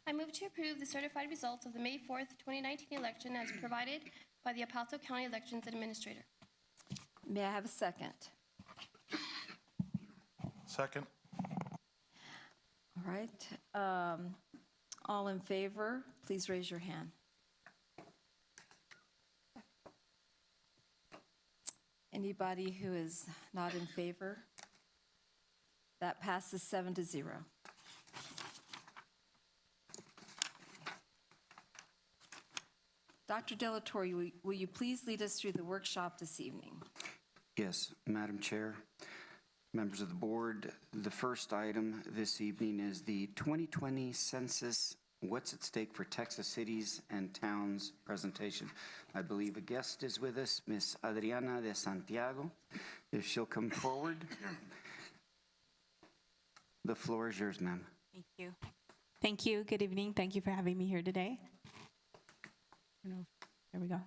I move to approve the certified results of the May 4th, 2019 election as provided by the El Paso County Elections Administrator. May I have a second? Second. All right. All in favor, please raise your hand. Anybody who is not in favor? That passes 7-0. Dr. Delatorre, will you please lead us through the workshop this evening? Yes, Madam Chair, members of the board, the first item this evening is the 2020 Census, What's at Stake for Texas Cities and Towns presentation. I believe a guest is with us, Ms. Adriana de Santiago. If she'll come forward. The floor is yours, ma'am. Thank you. Thank you. Good evening. Thank you for having me here today. There we go.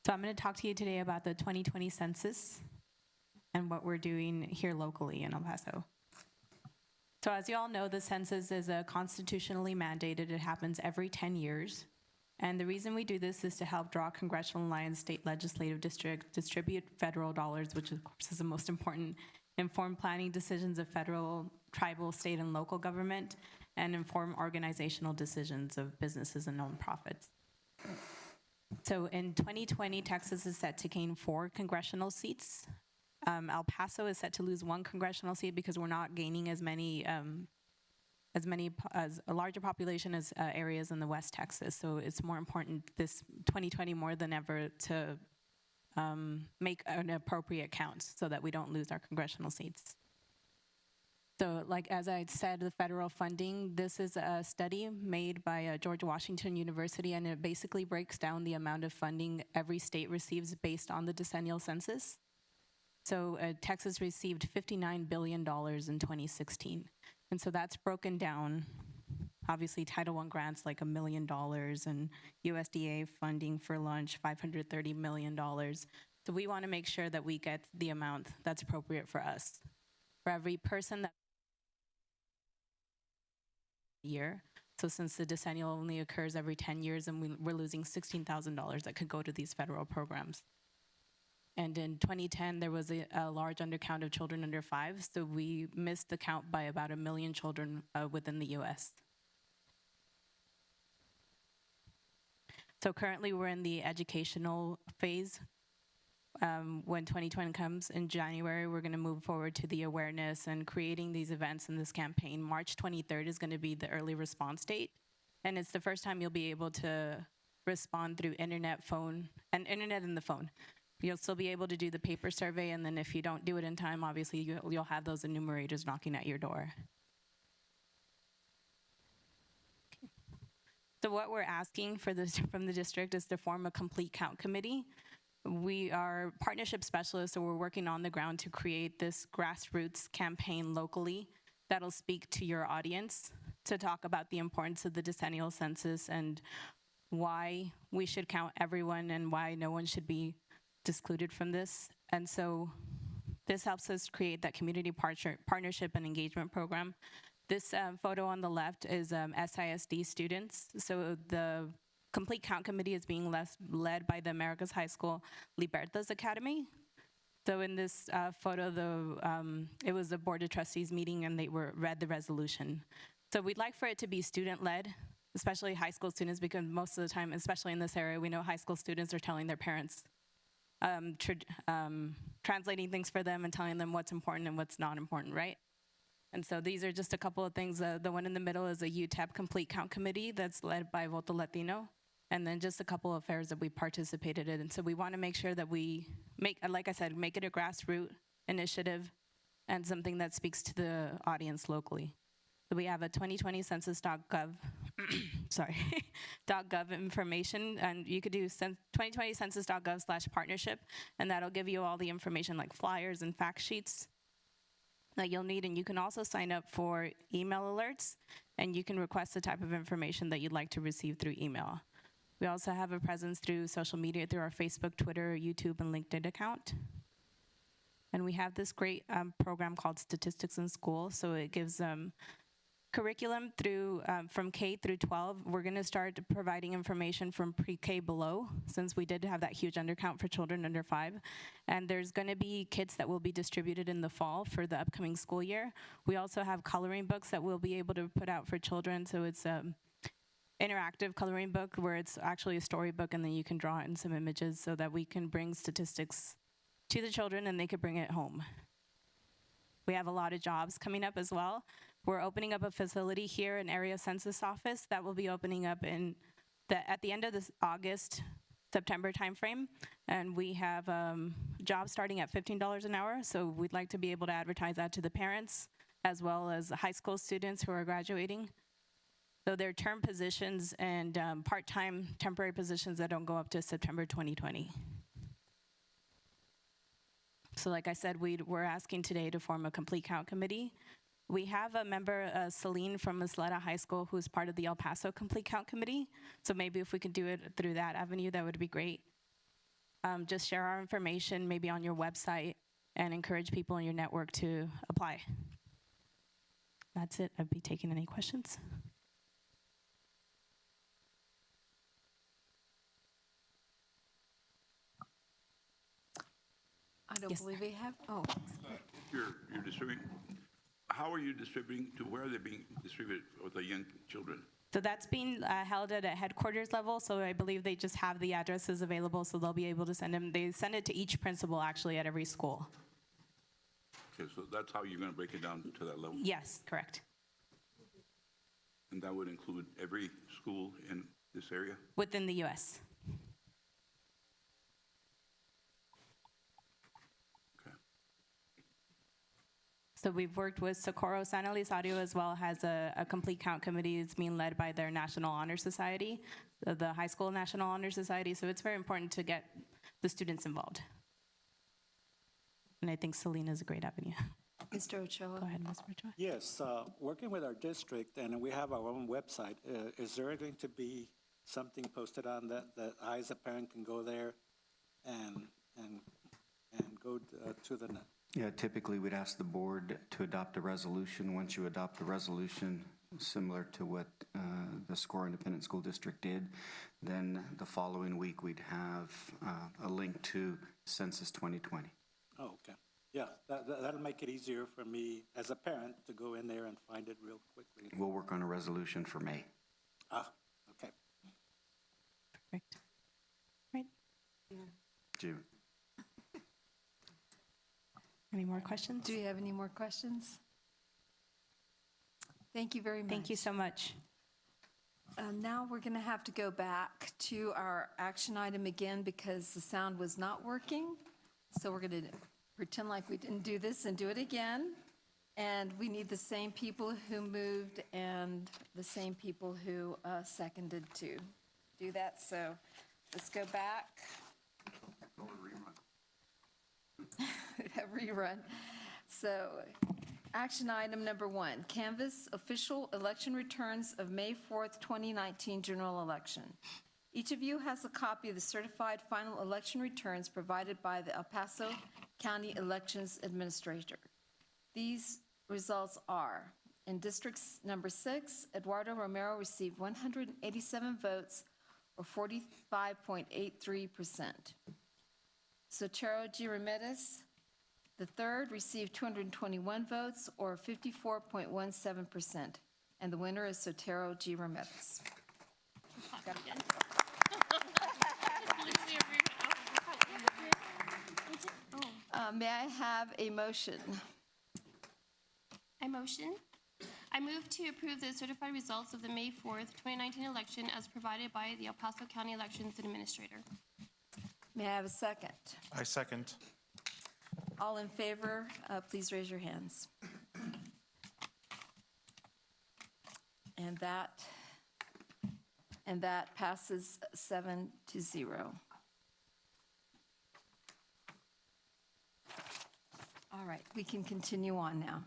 So I'm going to talk to you today about the 2020 census and what we're doing here locally in El Paso. So as you all know, the census is constitutionally mandated. It happens every 10 years. And the reason we do this is to help draw congressional lines, state legislative districts, distribute federal dollars, which of course is the most important, inform planning decisions of federal, tribal, state, and local government, and inform organizational decisions of businesses and nonprofits. So in 2020, Texas is set to gain 4 congressional seats. El Paso is set to lose 1 congressional seat because we're not gaining as a larger population as areas in the West Texas. So it's more important this 2020 more than ever to make an appropriate count so that we don't lose our congressional seats. So like as I said, the federal funding, this is a study made by George Washington University, and it basically breaks down the amount of funding every state receives based on the decennial census. So Texas received $59 billion in 2016. And so that's broken down. Obviously, Title I grants like $1 million, and USDA funding for lunch, $530 million. So we want to make sure that we get the amount that's appropriate for us. For every person that year. So since the decennial only occurs every 10 years, and we're losing $16,000 that could go to these federal programs. And in 2010, there was a large undercount of children under 5, so we missed the count by about 1 million children within the U.S. So currently, we're in the educational phase. When 2020 comes in January, we're going to move forward to the awareness and creating these events in this campaign. March 23rd is going to be the early response date, and it's the first time you'll be able to respond through internet, phone, and internet and the phone. You'll still be able to do the paper survey, and then if you don't do it in time, obviously you'll have those enumerators knocking at your door. Okay. So what we're asking from the district is to form a complete count committee. We are partnership specialists, so we're working on the ground to create this grassroots campaign locally that'll speak to your audience to talk about the importance of the decennial census and why we should count everyone and why no one should be excluded from this. And so this helps us create that community partnership and engagement program. This photo on the left is SISD students. So the Complete Count Committee is being led by the America's High School Libertas Academy. So in this photo, it was the Board of Trustees meeting, and they read the resolution. So we'd like for it to be student-led, especially high school students, because most of the time, especially in this area, we know high school students are telling their parents, translating things for them and telling them what's important and what's not important, right? And so these are just a couple of things. The one in the middle is a UTEP Complete Count Committee that's led by Voto Latino, and then just a couple of fairs that we participated in. And so we want to make sure that we make, like I said, make it a grassroots initiative and something that speaks to the audience locally. So we have a 2020 census.gov, sorry, .gov information, and you could do 2020 census.gov/partnership, and that'll give you all the information like flyers and fact sheets that you'll need. And you can also sign up for email alerts, and you can request the type of information that you'd like to receive through email. We also have a presence through social media, through our Facebook, Twitter, YouTube, and LinkedIn account. And we have this great program called Statistics in School. So it gives Curriculum through from K through 12, we're going to start providing information from pre-K below, since we did have that huge undercount for children under 5. And there's going to be kits that will be distributed in the fall for the upcoming school year. We also have coloring books that we'll be able to put out for children, so it's interactive coloring book where it's actually a storybook and then you can draw in some images so that we can bring statistics to the children and they could bring it home. We have a lot of jobs coming up as well. We're opening up a facility here, an area census office that will be opening up at the end of this August, September timeframe. And we have jobs starting at $15 an hour. So we'd like to be able to advertise that to the parents as well as the high school students who are graduating. So they're term positions and part-time temporary positions that don't go up to September 2020. So like I said, we're asking today to form a complete count committee. We have a member, Celine from Ysleta High School, who's part of the El Paso Complete Count Committee. So maybe if we could do it through that avenue, that would be great. Just share our information maybe on your website and encourage people in your network to apply. That's it. I'd be taking any questions. I don't Yes. believe we have, oh. You're distributing, how are you distributing, to where are they being distributed with the young children? So that's being held at a headquarters level, so I believe they just have the addresses available, so they'll be able to send them. They send it to each principal, actually, at every school. Okay, so that's how you're going to break it down to that level? Yes, correct. And that would include every school in this area? Within the U.S. Okay. So we've worked with Socorro San Elizario as well as a complete count committee. It's being led by their National Honor Society, the high school National Honor Society. So it's very important to get the students involved. And I think Selena is a great avenue. Mr. Ochoa? Go ahead, Ms. Ochoa. Yes, working with our district, and we have our own website, is there going to be something posted on that I as a parent can go there and go to the net? Yeah, typically we'd ask the board to adopt a resolution. Once you adopt the resolution, similar to what the Socorro Independent School District did, then the following week we'd have a link to Census 2020. Oh, okay. Yeah, that'll make it easier for me as a parent to go in there and find it real quickly. We'll work on a resolution for May. Ah, okay. Perfect. Right. June. Any more questions? Do we have any more questions? Thank you very much. Thank you so much. Now we're going to have to go back to our action item again because the sound was not working. So we're going to pretend like we didn't do this and do it again. And we need the same people who moved and the same people who seconded to do that. So let's go back. Rerun. So action item number 1, canvass official election returns of May 4th, 2019 general election. Each of you has a copy of the certified final election returns provided by the El Paso County Elections Administrator. These results are, in District number 6, Eduardo Romero received 187 votes, or 45.83%. Sotero G. Ramirez III received 221 votes, or 54.17%. And the winner is Sotero G. Ramirez. May I have a motion? I move to approve the certified results of the May 4th, 2019 election as provided by the El Paso County Elections Administrator. May I have a second? I second. All in favor, please raise your hands. And that passes 7-0. All right, we can continue on now.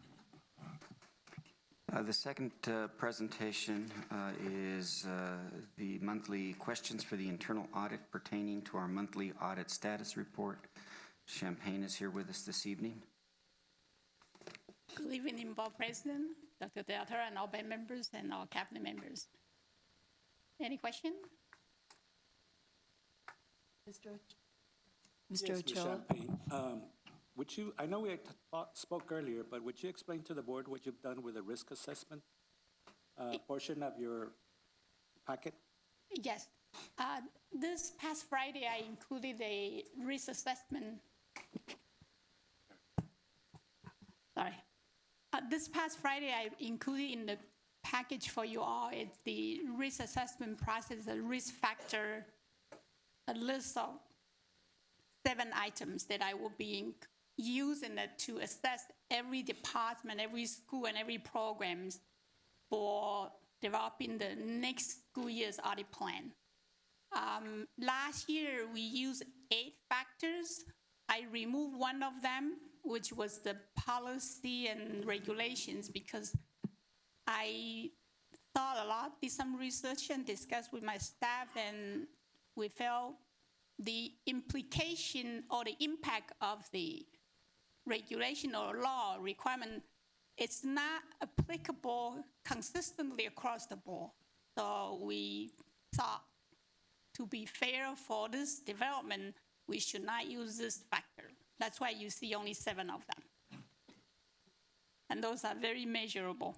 The second presentation is the monthly questions for the internal audit pertaining to our monthly audit status report. Champagne is here with us this evening. Good evening, Board President, Dr. Delta and all board members and all cabinet members. Any question? Mr. Yes, Ms. Ochoa? Champagne. Would you, I know we had spoke earlier, but would you explain to the board what you've done with the risk assessment portion of your packet? Yes. This past Friday, I included a risk assessment. Sorry. This past Friday, I included in the package for you all, it's the risk assessment process, the risk factor, a list of 7 items that I will be using it to assess every department, every school, and every programs for developing the next school year's audit plan. Last year, we used 8 factors. I removed one of them, which was the policy and regulations, because I thought a lot, did some research and discussed with my staff, and we felt the implication or the impact of the regulation or law requirement, it's not applicable consistently across the board. So we thought, to be fair for this development, we should not use this factor. That's why you see only 7 of them. And those are very measurable.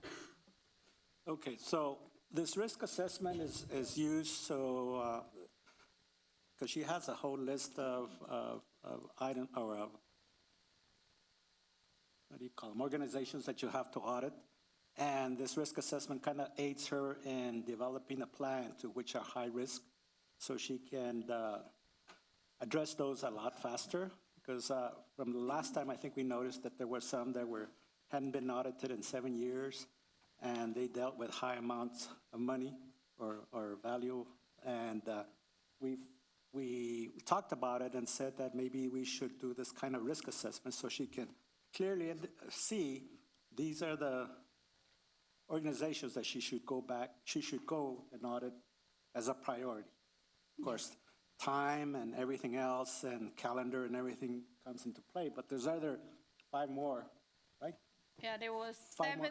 Okay, so this risk assessment is used so, because she has a whole list of items, or of, what do you call them, organizations that you have to audit. And this risk assessment kind of aids her in developing a plan to which are high risk, so she can address those a lot faster. Because from the last time, I think we noticed that there were some that hadn't been audited in 7 years, and they dealt with high amounts of money or value. And we talked about it and said that maybe we should do this kind of risk assessment so she can clearly see these are the organizations that she should go and audit as a priority. Of course, time and everything else and calendar and everything comes into play, but there's other 5 more, right? Yeah, there was 5 more.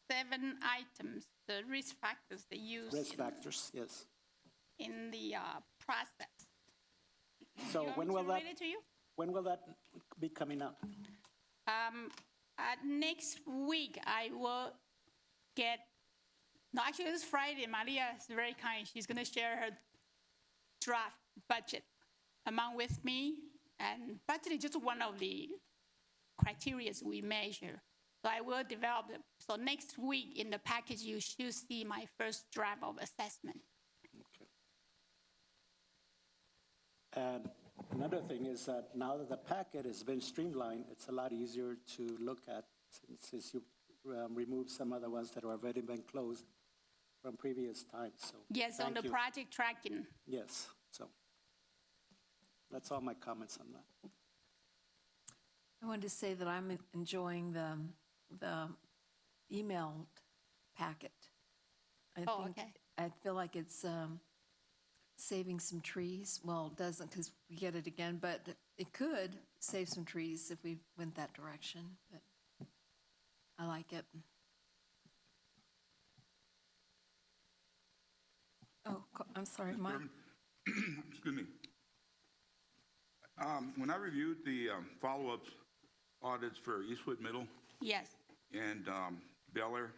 seven items, the risk factors they use Risk factors, yes. in the process. So You want when me will to that, read it to you? when will that be coming up? Next week, I will get, no, actually, this Friday, Maria is very kind. She's going to share her draft budget amount with me. And budget is just one of the criteria we measure. So I will develop it. So next week in the package, you should see my first draft of assessment. Okay. And another thing is that now that the packet has been streamlined, it's a lot easier to look at since you removed some other ones that have already been closed from previous times. So Yes, on thank the you. project tracking. Yes, so that's all my comments on that. I wanted to say that I'm enjoying the emailed packet. Okay. I feel like it's saving some trees. Well, it doesn't because we get it again, but it could save some trees if we went that direction. But I like it. Oh, I'm sorry, Mike. Excuse me. When I reviewed the follow-up audits for Eastwood Middle Yes, and Bel Air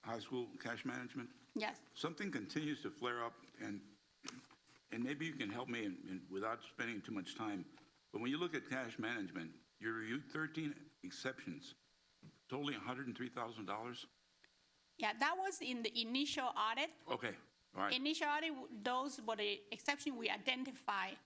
High School cash management, yes. something continues to flare up, and maybe you can help me without spending too much time. But when you look at cash management, you reviewed 13 exceptions, totaling $103,000. Yeah, that was in the initial audit. Okay, all right. Initial audit, those were the exceptions we identified.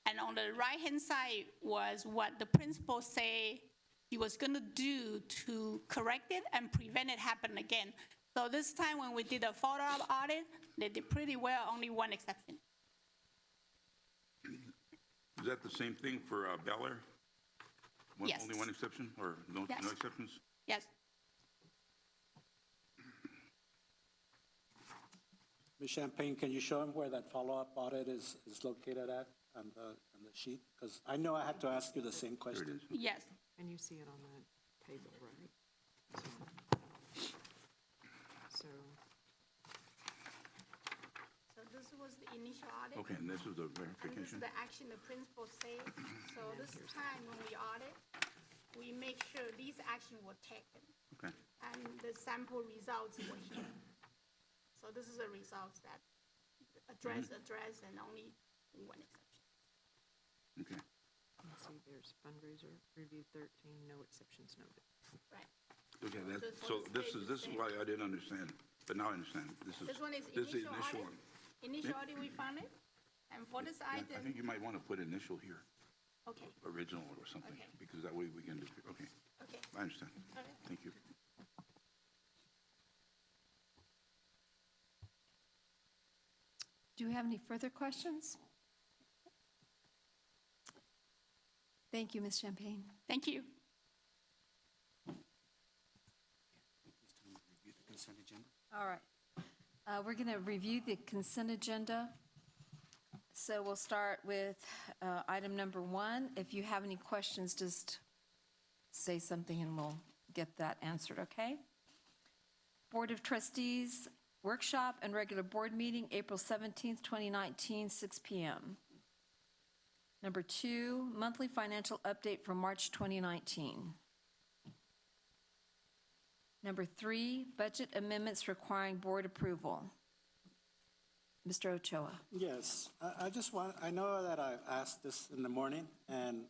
And on the right-hand side was what the principal say he was going to do to correct it and prevent it happen again. So this time when we did a follow-up audit, they did pretty well, only 1 exception. Is that the same thing for Bel Air? Yes. Only 1 exception, or no Yes. exceptions? Yes. Ms. Champagne, can you show him where that follow-up audit is located at on the sheet? Because I know I had to ask you the same question. Yes. And you see it on that table, right? So, initial audit. Okay, and this is the And this is verification? the action the principal say. So this time when we audit, we make sure these actions were taken Okay, and the sample results were here. So this is the results that address, and only one exception. okay. Let's see, there's fundraiser, review 13, no exceptions noted. Right. Okay, This so one this stays is, the this is same. why I didn't understand, but now I understand. This one is this initial audit. one. Initial audit, we found it. And for this Yeah, I item, think you might want to put initial here, okay, original or something, Okay. because that way we can, okay, okay. I understand. All right. Thank you. Do you have any further questions? Thank you, Ms. Champagne. Thank you. Review the consent agenda. All right. We're going to review the consent agenda. So we'll start with item number 1. If you have any questions, just say something and we'll get that answered, okay? Board of Trustees Workshop and Regular Board Meeting, April 17th, 2019, 6 p.m. Number 2, Monthly Financial Update for March 2019. Number 3, Budget Amendments Requiring Board Approval. Mr. Ochoa. Yes, I just want, I know that I asked this in the morning, and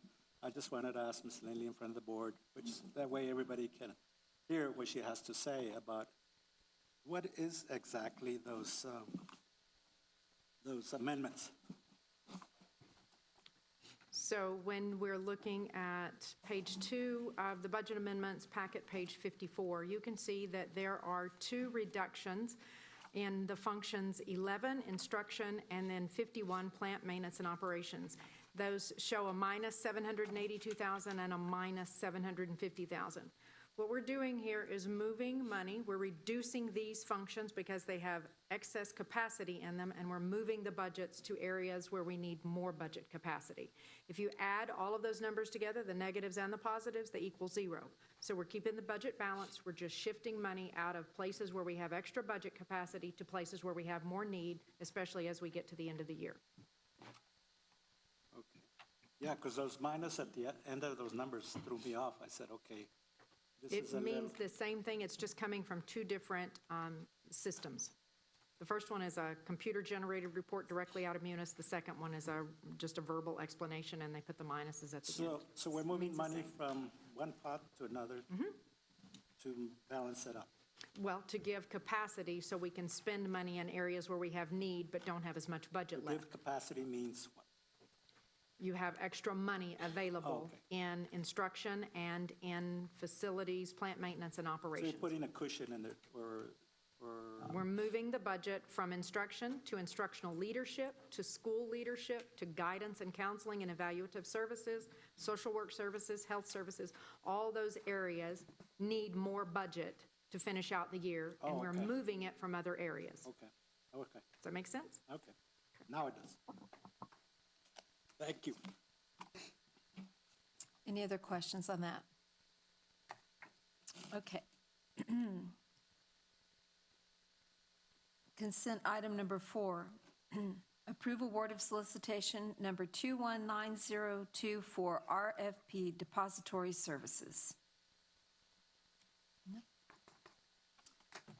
I just wanted to ask Ms. Lindley in front of the board, which that way everybody can hear what she has to say about what is exactly those amendments. So when we're looking at page 2 of the budget amendments packet, page 54, you can see that there are 2 reductions in the functions 11, instruction, and then 51, plant maintenance and operations. Those show a minus 782,000 and a minus 750,000. What we're doing here is moving money. We're reducing these functions because they have excess capacity in them, and we're moving the budgets to areas where we need more budget capacity. If you add all of those numbers together, the negatives and the positives, they equal 0. So we're keeping the budget balanced. We're just shifting money out of places where we have extra budget capacity to places where we have more need, especially as we get to the end of the year. Okay. Yeah, because those minus at the end of those numbers threw me off. I said, okay, this is It a little. means the same thing, it's just coming from 2 different systems. The first one is a computer-generated report directly out of Munis. The second one is just a verbal explanation, and they put the minuses at the end. So we're moving Means the money same. from one pot to another to balance it up. Well, to give capacity so we can spend money in areas where we have need but don't have as much budget left. Give capacity means what? You have extra money available okay. in instruction and in facilities, plant maintenance, and So operations. you're putting a cushion in there for We're moving the budget from instruction to instructional leadership, to school leadership, to guidance and counseling and evaluative services, social work services, health services. All those areas need more budget to finish out the year, and Oh, we're okay. moving it from other areas. okay, okay, Does that make sense? okay. Now it does. Thank you. Any other questions on that? Okay. Consent item number 4, approve award of solicitation number 219024 for RFP Depository Services. No? Okay.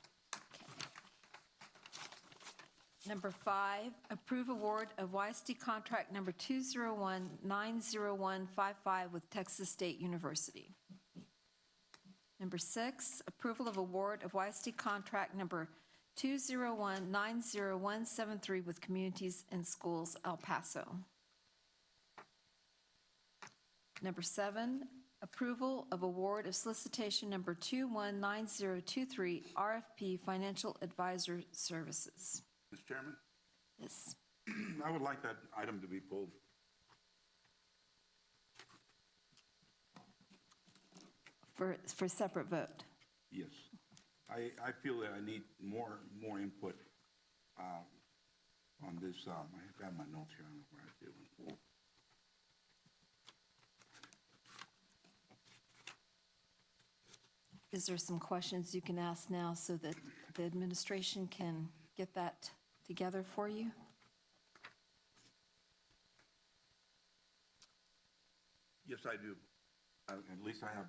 Number 5, approve award of YISD contract number 201-90155 with Texas State University. Number 6, approval of award of YISD contract number 201-90173 with Communities and Schools El Paso. Number 7, approval of award of solicitation number 219023 RFP Financial Advisor Services. Mr. Chairman, Yes. I would like that item to be pulled. For separate vote. Yes. I feel that I need more input on this. I have my notes here. I don't know where I did one. Is there some questions you can ask now so that the administration can get that together for you? Yes, I do. At least I have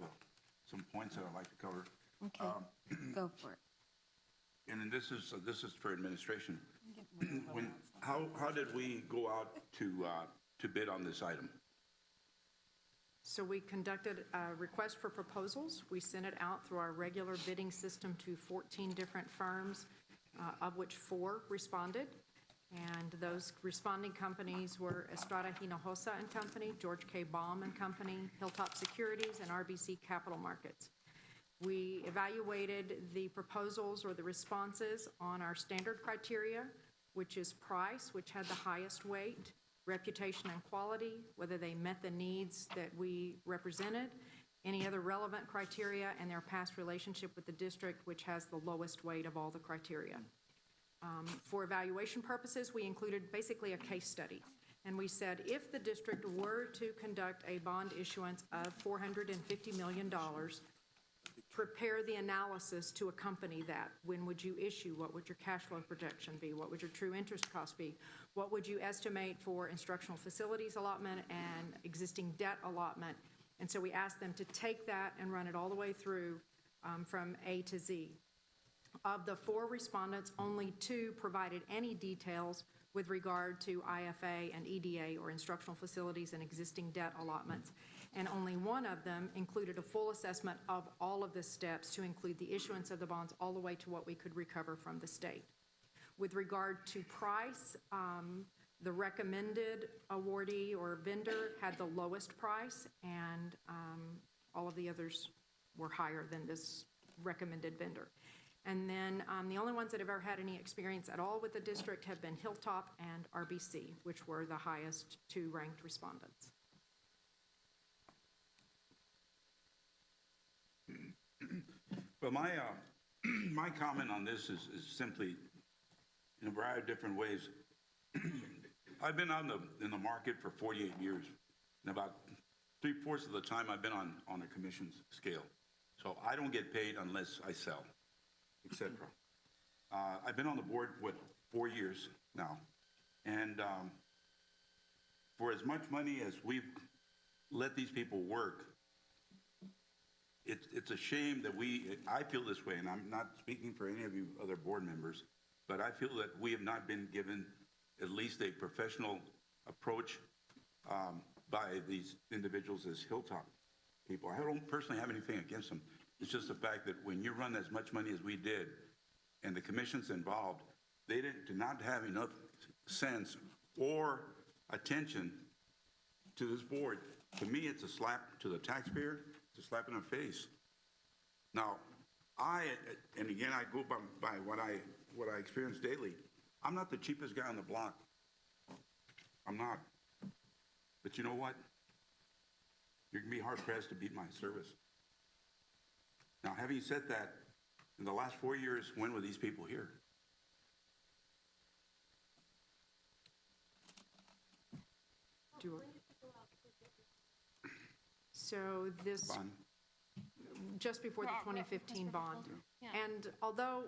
some points that I'd like to cover. Okay, go for it. And then this is for administration. How did we go out to bid on this item? So we conducted a request for proposals. We sent it out through our regular bidding system to 14 different firms, of which 4 responded. And those responding companies were Estrada Hinojosa and Company, George K. Baum and Company, Hilltop Securities, and RBC Capital Markets. We evaluated the proposals or the responses on our standard criteria, which is price, which had the highest weight, reputation and quality, whether they met the needs that we represented, any other relevant criteria, and their past relationship with the district, which has the lowest weight of all the criteria. For evaluation purposes, we included basically a case study. And we said if the district were to conduct a bond issuance of $450 million, prepare the analysis to accompany that. When would you issue? What would your cash flow projection be? What would your true interest cost be? What would you estimate for instructional facilities allotment and existing debt allotment? And so we asked them to take that and run it all the way through from A to Z. Of the 4 respondents, only 2 provided any details with regard to IFA and EDA, or instructional facilities and existing debt allotments. And only 1 of them included a full assessment of all of the steps to include the issuance of the bonds all the way to what we could recover from the state. With regard to price, the recommended awardee or vendor had the lowest price, and all of the others were higher than this recommended vendor. And then the only ones that have ever had any experience at all with the district have been Hilltop and RBC, which were the highest 2 ranked respondents. Well, my comment on this is simply in a variety of different ways. I've been in the market for 48 years, and about 3/4 of the time I've been on a commission's scale. So I don't get paid unless I sell, etc. I've been on the board, 4 years now, and for as much money as we've let these people work, it's a shame that I feel this way, and I'm not speaking for any of you other board members, but I feel that we have not been given at least a professional approach by these individuals as Hilltop people. I don't personally have anything against them. It's just the fact that when you run as much money as we did, and the commissions involved, they did not have enough sense or attention to this board. To me, it's a slap to the taxpayer. It's a slap in the face. Now, and again, I go by what I experience daily. I'm not the cheapest guy on the block. I'm not. But you know what? You're going to be hard-pressed to beat my service. Now, having said that, in the last 4 years, when were these people here? So this, Bond. just before the 2015 bond. Yeah. And although,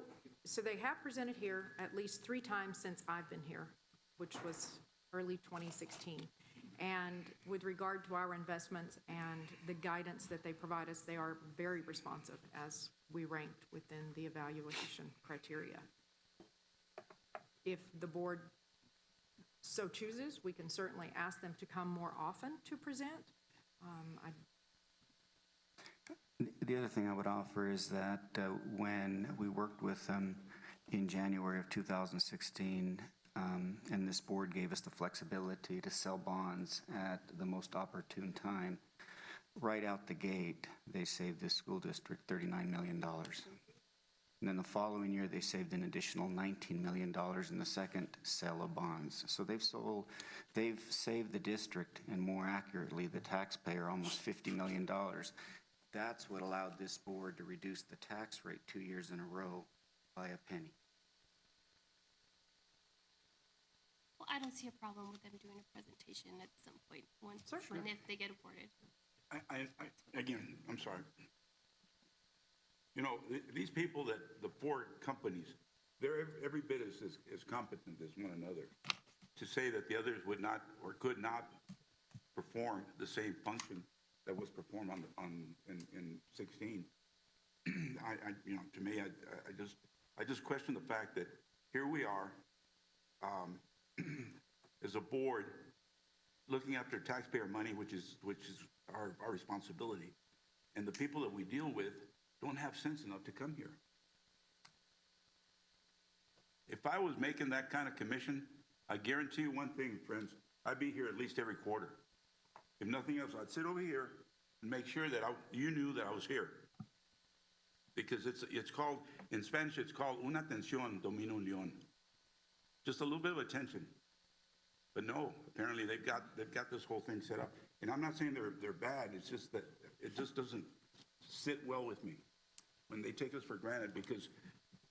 so they have presented here at least 3 times since I've been here, which was early 2016. And with regard to our investments and the guidance that they provide us, they are very responsive as we ranked within the evaluation criteria. If the board so chooses, we can certainly ask them to come more often to present. The other thing I would offer is that when we worked with them in January of 2016, and this board gave us the flexibility to sell bonds at the most opportune time, right out the gate, they saved this school district $39 million. And then the following year, they saved an additional $19 million in the second sale of bonds. So they've saved the district, and more accurately, the taxpayer, almost $50 million. That's what allowed this board to reduce the tax rate 2 years in a row by a penny. Well, I don't see a problem with them doing a presentation at some point once, Certainly. and if they get awarded. Again, I'm sorry. You know, these people the 4 companies, they're every bit as competent as one another. To say that the others would not or could not perform the same function that was performed in 16. To me, I just question the fact that here we are, as a board, looking after taxpayer money, which is our responsibility, and the people that we deal with don't have sense enough to come here. If I was making that kind of commission, I guarantee you one thing, friends, I'd be here at least every quarter. If nothing else, I'd sit over here and make sure that you knew that I was here. Because it's called, in Spanish, it's called una atención domina un león. Just a little bit of attention. But no, apparently they've got this whole thing set up. And I'm not saying they're bad, it's just that it just doesn't sit well with me when they take us for granted, because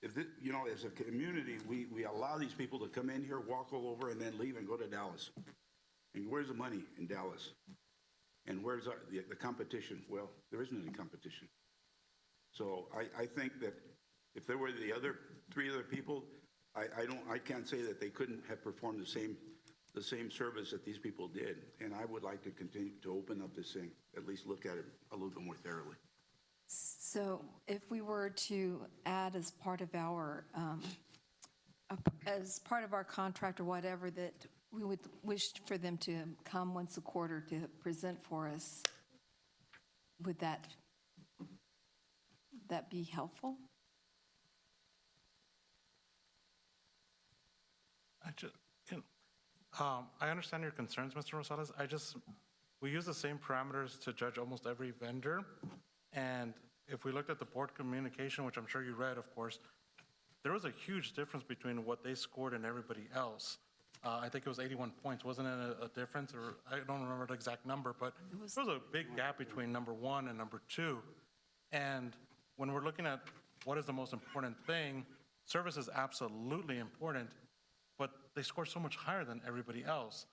if it, as a community, we allow these people to come in here, walk all over, and then leave and go to Dallas. And where's the money in Dallas? And where's the competition? Well, there isn't any competition. So I think that if there were the three other people, I can't say that they couldn't have performed the same service that these people did. And I would like to continue to open up this thing, at least look at it a little bit more thoroughly. So if we were to add as part of our contract or whatever, that we would wish for them to come once a quarter to present for us, would that be helpful? I understand your concerns, Mr. Rosales. We use the same parameters to judge almost every vendor. And if we looked at the board communication, which I'm sure you read, of course, there was a huge difference between what they scored and everybody else. I think it was 81 points. Wasn't it a difference? Or I don't remember the exact number, but there was a big gap between number one and number two. And when we're looking at what is the most important thing, service is absolutely important, but they score so much higher than everybody else.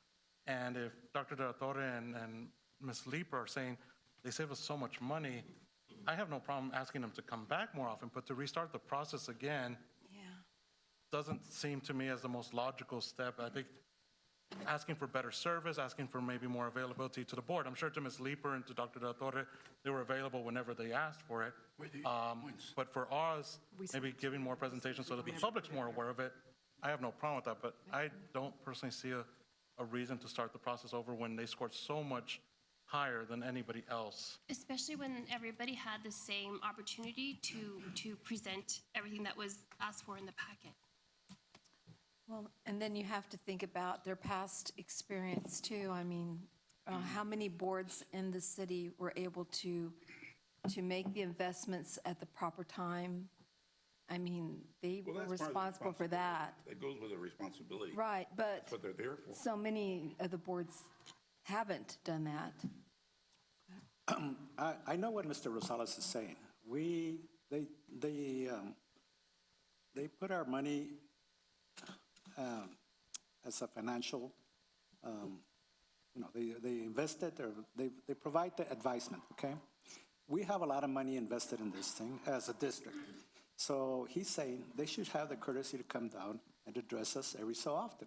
And if Dr. De La Torre and Ms. Leeper are saying they save us so much money, I have no problem asking them to come back more often, but to restart the process again doesn't seem to me as the most logical step. I think asking for better service, asking for maybe more availability to the board. I'm sure to Ms. Leeper and to Dr. De La Torre, they were available whenever they asked for it. But for us, maybe giving more presentations so that the public's more aware of it, I have no problem with that, but I don't personally see a reason to start the process over when they scored so much higher than anybody else. Especially when everybody had the same opportunity to present everything that was asked for in the packet. Well, and then you have to think about their past experience too. I mean, how many boards in the city were able to make the investments at the proper time? I mean, they were responsible for that. That goes with the responsibility. Right, but That's what they're there for. so many of the boards haven't done that. I know what Mr. Rosales is saying. They put our money as a financial, they invest it, or they provide the advisement, okay? We have a lot of money invested in this thing as a district. So he's saying they should have the courtesy to come down and address us every so often.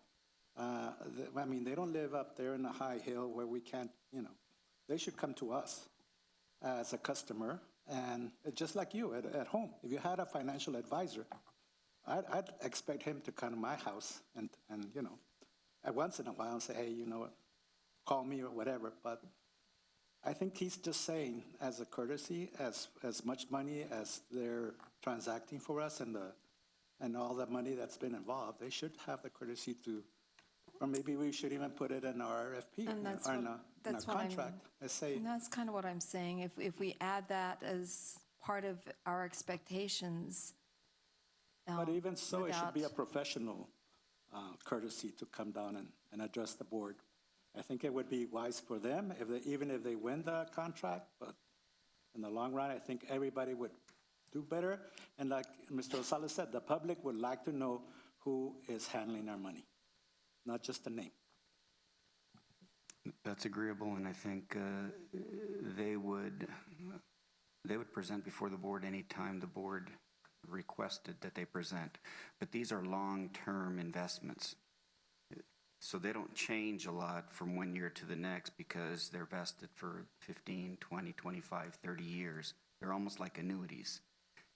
I mean, they don't live up there in a high hill where we can't, they should come to us as a customer. And just like you at home, if you had a financial advisor, I'd expect him to come to my house and once in a while say, hey, call me or whatever. But I think he's just saying, as a courtesy, as much money as they're transacting for us and all the money that's been involved, they should have the courtesy to, or maybe we should even put it in our RFP And that's or what- in our that's what contract. Let's say, And that's kind of what I'm saying. If we add that as part of our expectations. but even so, it should be a without- professional courtesy to come down and address the board. I think it would be wise for them, even if they win the contract, but in the long run, I think everybody would do better. And like Mr. Rosales said, the public would like to know who is handling our money, not just the name. That's agreeable, and I think they would present before the board anytime the board requested that they present. But these are long-term investments. So they don't change a lot from one year to the next because they're vested for 15, 20, 25, 30 years. They're almost like annuities.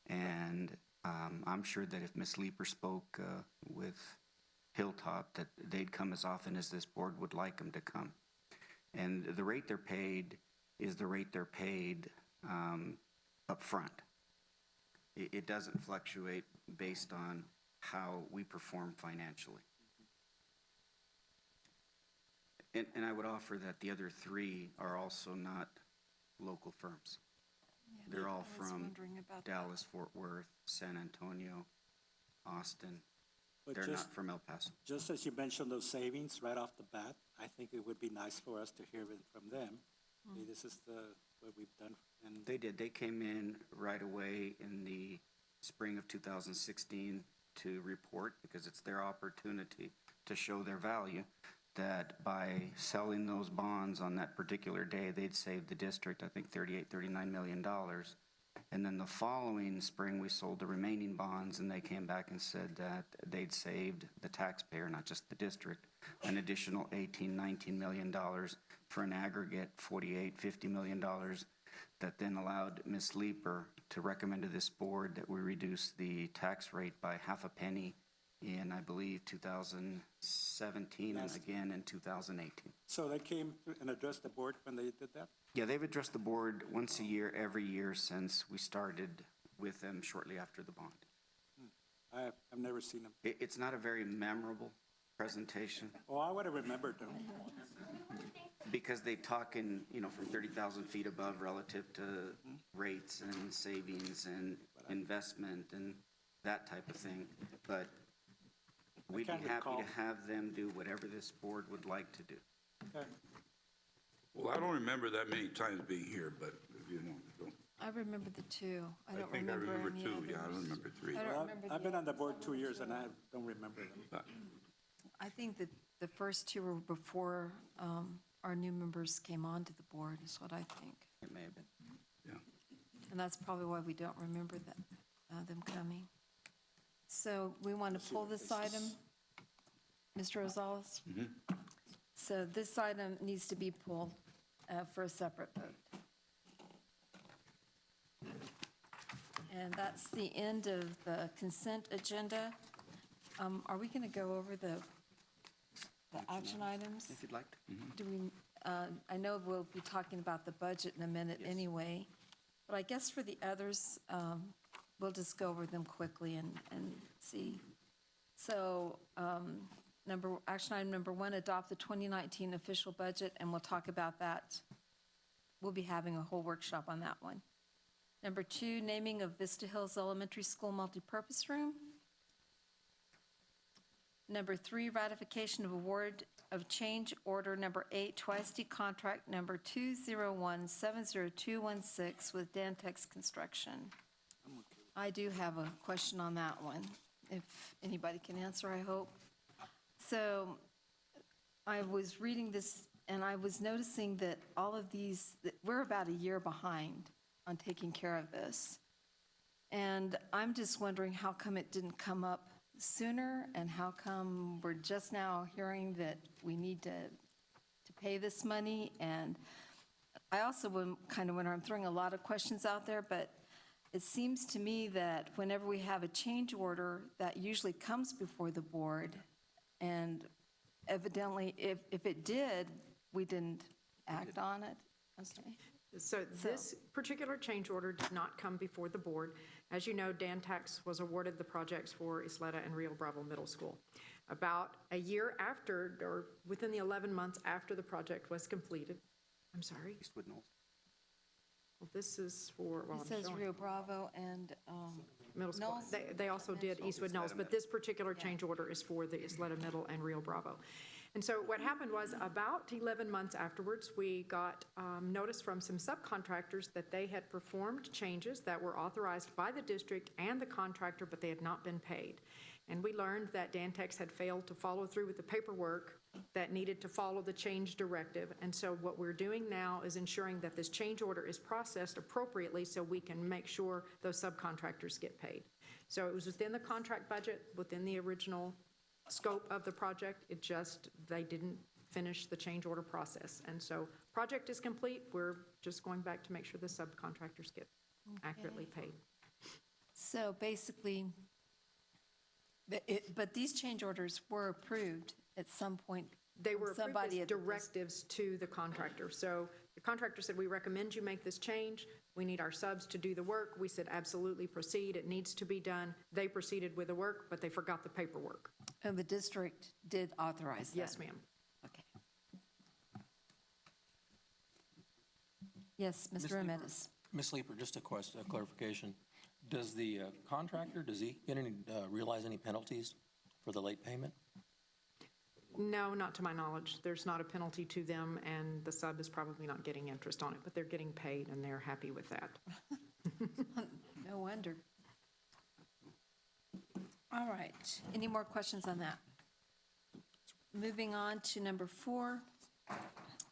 And I'm sure that if Ms. Leeper spoke with Hilltop, that they'd come as often as this board would like them to come. And the rate they're paid is the rate they're paid up front. It doesn't fluctuate based on how we perform financially. And I would offer that the other three are also not local firms. They're all from Dallas, Fort Worth, San Antonio, Austin. But They're just- not from El Paso. Just as you mentioned those savings right off the bat, I think it would be nice for us to hear it from them. Hey, this is what we've done, and They did. They came in right away in the spring of 2016 to report, because it's their opportunity to show their value, that by selling those bonds on that particular day, they'd saved the district, I think, $39 million. And then the following spring, we sold the remaining bonds, and they came back and said that they'd saved the taxpayer, not just the district, an additional $19 million for an aggregate $50 million that then allowed Ms. Leeper to recommend to this board that we reduce the tax rate by half a penny in, I believe, 2017 and again in 2018. so they came and addressed the board when they did that? Yeah, they've addressed the board once a year, every year since we started with them shortly after the bond. I've never seen them. It's not a very memorable presentation Oh, I would have remembered them. because they talk in, from 30,000 feet above relative to rates and savings and investment and that type of thing. But we'd be can't happy recall. to have them do whatever this board would like to do. Okay. Well, I don't remember that many times being here, but, don't. I remember the two. I don't think I remember any two, yeah, I others. remember three. I don't Well, remember I've the been on the others. board 2 years, and I don't remember them. I think that the first two were before our new members came onto the board, is what I think. It may have been. Yeah. And that's probably why we don't remember them coming. So we want to pull this item, Mr. Rosales? So this item needs to be pulled for a separate vote. And that's the end of the consent agenda. Are we going to go over the action items? If you'd like to. Do we, I know we'll be talking about the budget in a minute anyway, but I guess for the others, we'll just go over them quickly and see. So, action item number 1, adopt the 2019 official budget, and we'll talk about that. We'll be having a whole workshop on that one. Number 2, naming of Vista Hills Elementary School multipurpose room. Number 3, ratification of award of change order number 8 to YISD contract number 201-70216 with Dantex Construction. I do have a question on that one, if anybody can answer, I hope. So I was reading this, and I was noticing that all of these, that we're about a year behind on taking care of this. And I'm just wondering how come it didn't come up sooner, and how come we're just now hearing that we need to pay this money? And I also kind of wonder, I'm throwing a lot of questions out there, but it seems to me that whenever we have a change order, that usually comes before the board, and evidently, if it did, we didn't act on it. Okay. So this particular change order did not come before the board. As you know, Dantex was awarded the projects for Ysleta and Rio Bravo Middle School. About a year after, or within the 11 months after the project was completed, I'm sorry, Eastwood Knolls. well, this is for, well, It I'm says showing- Rio Bravo and Middle school. Knolls? They also did Eastwood Knolls, but this particular change order is for the Ysleta Middle and Rio Bravo. And so what happened was, about 11 months afterwards, we got notice from some subcontractors that they had performed changes that were authorized by the district and the contractor, but they had not been paid. And we learned that Dantex had failed to follow through with the paperwork that needed to follow the change directive. And so what we're doing now is ensuring that this change order is processed appropriately so we can make sure those subcontractors get paid. So it was within the contract budget, within the original scope of the project. It just, they didn't finish the change order process. And so project is complete. We're just going back to make sure the subcontractors get accurately paid. So basically, but these change orders were approved at some point. They were approved Somebody as at the directives to the contractor. So the contractor said, we recommend you make this change. We need our subs to do the work. We said, absolutely, proceed. It needs to be done. They proceeded with the work, but they forgot the paperwork. And the district did authorize that? Yes, ma'am. Okay. Yes, Mr. Ramirez. Ms. Leeper, just a question, a clarification. Does the contractor, does he get any, realize any penalties for the late payment? No, not to my knowledge. There's not a penalty to them, and the sub is probably not getting interest on it, but they're getting paid, and they're happy with that. No wonder. All right. Any more questions on that? Moving on to number 4,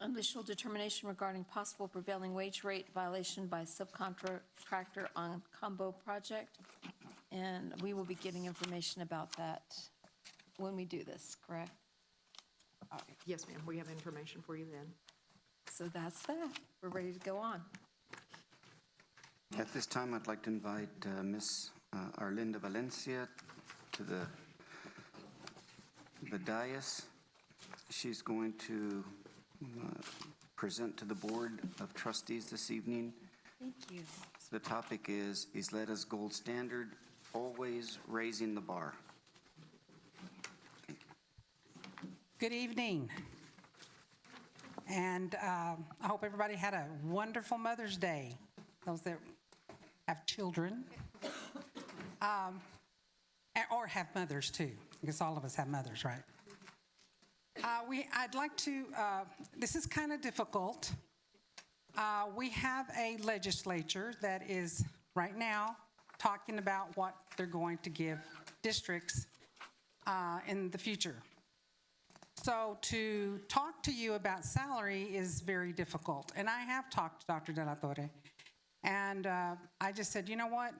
initial determination regarding possible prevailing wage rate violation by subcontractor on combo project. And we will be getting information about that when we do this, correct? Yes, ma'am, we have information for you then. So that's that. We're ready to go on. At this time, I'd like to invite Ms. Arlinda Valencia to the dais. She's going to present to the Board of Trustees this evening. Thank you. The topic is Ysleta's gold standard, always raising the bar. Good evening. And I hope everybody had a wonderful Mother's Day, those that have children, or have mothers too, because all of us have mothers, right? I'd like to, this is kind of difficult. We have a legislature that is right now talking about what they're going to give districts in the future. So to talk to you about salary is very difficult. And I have talked to Dr. De La Torre, and I just said, you know what?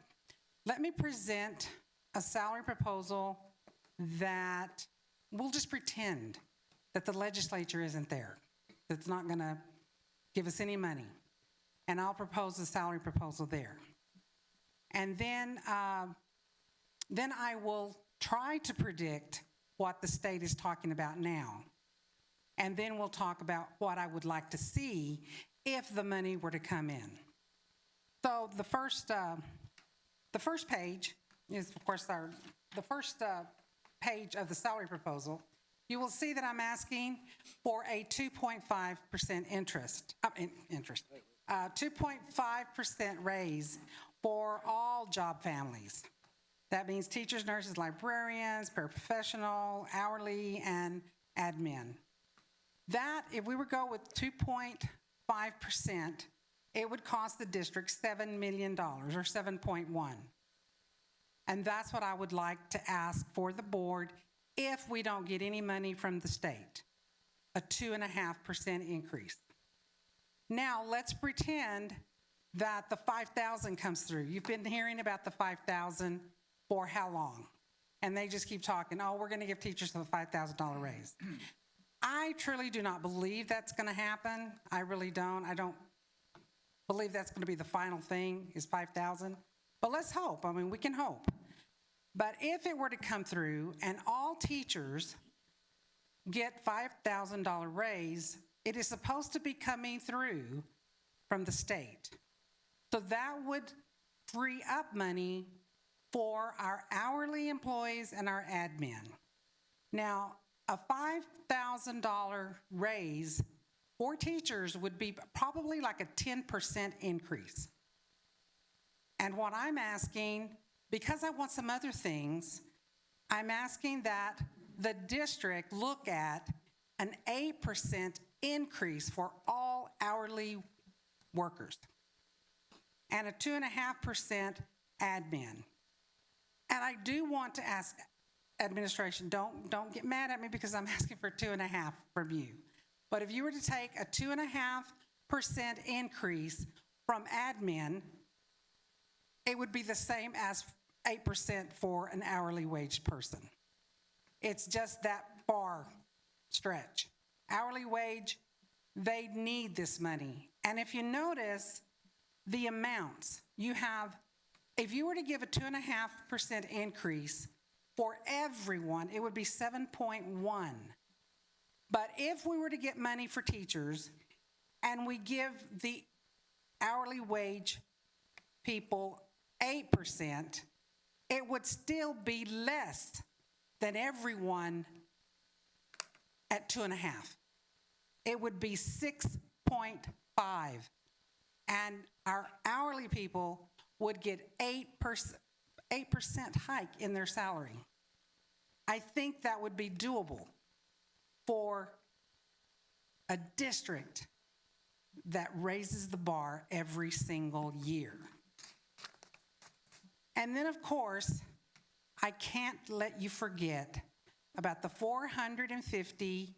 Let me present a salary proposal that we'll just pretend that the legislature isn't there, that's not going to give us any money. And I'll propose a salary proposal there. And then I will try to predict what the state is talking about now. And then we'll talk about what I would like to see if the money were to come in. So the first page is, of course, the first page of the salary proposal. You will see that I'm asking for a 2.5% interest, 2.5% raise for all job families. That means teachers, nurses, librarians, paraprofessional, hourly, and admin. That, if we were to go with 2.5%, it would cost the district $7 million, or 7.1. And that's what I would like to ask for the board if we don't get any money from the state, a 2.5% increase. Now, let's pretend that the 5,000 comes through. You've been hearing about the 5,000 for how long? And they just keep talking, oh, we're going to give teachers a $5,000 raise. I truly do not believe that's going to happen. I really don't. I don't believe that's going to be the final thing, is 5,000. But let's hope. I mean, we can hope. But if it were to come through and all teachers get $5,000 raise, it is supposed to be coming through from the state. So that would free up money for our hourly employees and our admin. Now, a $5,000 raise for teachers would be probably like a 10% increase. And what I'm asking, because I want some other things, I'm asking that the district look at an 8% increase for all hourly workers and a 2.5% admin. And I do want to ask administration, don't get mad at me because I'm asking for 2.5 from you. But if you were to take a 2.5% increase from admin, it would be the same as 8% for an hourly wage person. It's just that far stretch. Hourly wage, they need this money. And if you notice the amounts, you have, if you were to give a 2.5% increase for everyone, it would be 7.1. But if we were to get money for teachers and we give the hourly wage people 8%, it would still be less than everyone at 2.5. It would be 6.5. And our hourly people would get 8% hike in their salary. I think that would be doable for a district that raises the bar every single year. And then, of course, I can't let you forget about the $450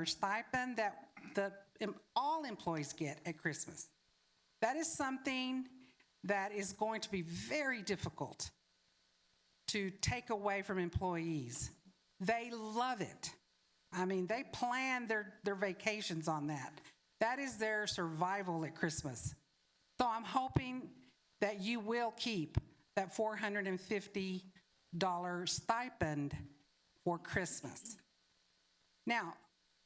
stipend that all employees get at Christmas. That is something that is going to be very difficult to take away from employees. They love it. I mean, they plan their vacations on that. That is their survival at Christmas. So I'm hoping that you will keep that $450 stipend for Christmas. Now,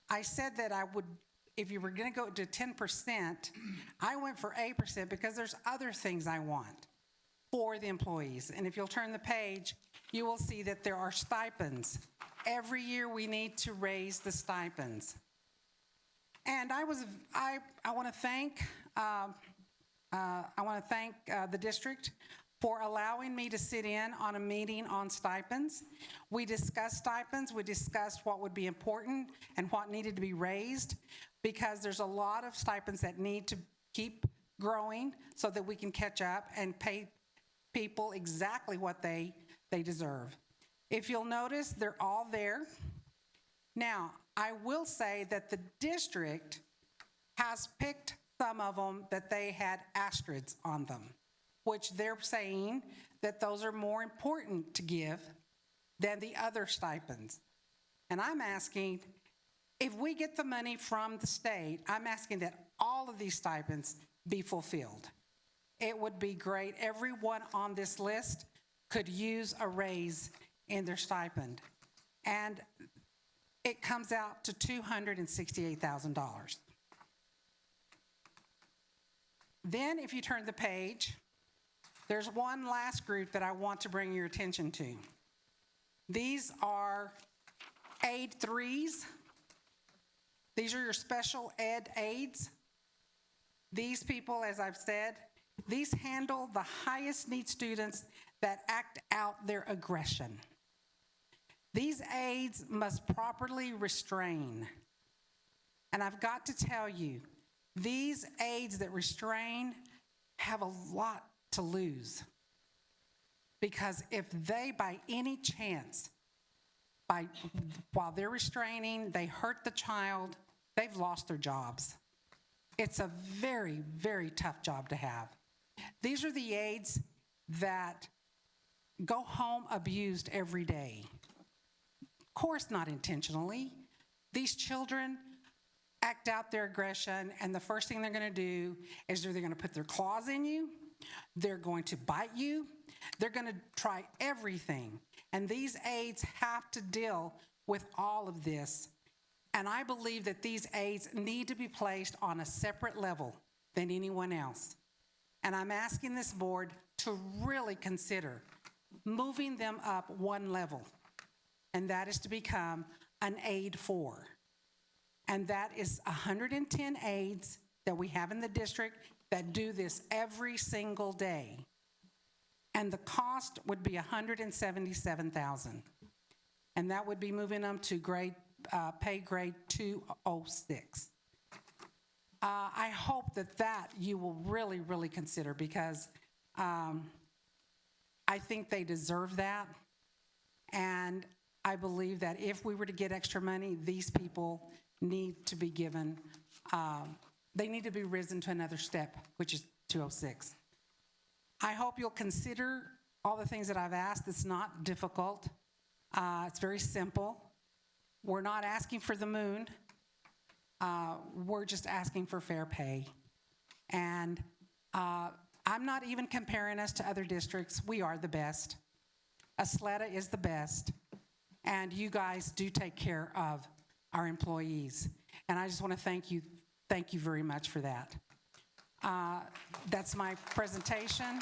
I said that I would, if you were going to go to 10%, I went for 8% because there's other things I want for the employees. And if you'll turn the page, you will see that there are stipends. Every year we need to raise the stipends. And I want to thank the district for allowing me to sit in on a meeting on stipends. We discussed stipends, we discussed what would be important and what needed to be raised, because there's a lot of stipends that need to keep growing so that we can catch up and pay people exactly what they deserve. If you'll notice, they're all there. Now, I will say that the district has picked some of them that they had asterisks on them, which they're saying that those are more important to give than the other stipends. And I'm asking, if we get the money from the state, I'm asking that all of these stipends be fulfilled. It would be great. Everyone on this list could use a raise in their stipend. And it comes out to $268,000. Then if you turn the page, there's one last group that I want to bring your attention to. These are aid 3s. These are your special ed aides. These people, as I've said, these handle the highest need students that act out their aggression. These aides must properly restrain. And I've got to tell you, these aides that restrain have a lot to lose. Because if they, by any chance, while they're restraining, they hurt the child, they've lost their jobs. It's a very, very tough job to have. These are the aides that go home abused every day. Of course, not intentionally. These children act out their aggression, and the first thing they're going to do is they're going to put their claws in you, they're going to bite you, they're going to try everything. And these aides have to deal with all of this. And I believe that these aides need to be placed on a separate level than anyone else. And I'm asking this board to really consider moving them up one level, and that is to become an aide 4. And that is 110 aides that we have in the district that do this every single day. And the cost would be $177,000. And that would be moving them to pay grade 206. I hope that you will really, really consider, because I think they deserve that. And I believe that if we were to get extra money, these people need to be given, they need to be risen to another step, which is 206. I hope you'll consider all the things that I've asked. It's not difficult. It's very simple. We're not asking for the moon. We're just asking for fair pay. And I'm not even comparing us to other districts. We are the best. Ysleta is the best. And you guys do take care of our employees. And I just want to thank you very much for that. That's my presentation.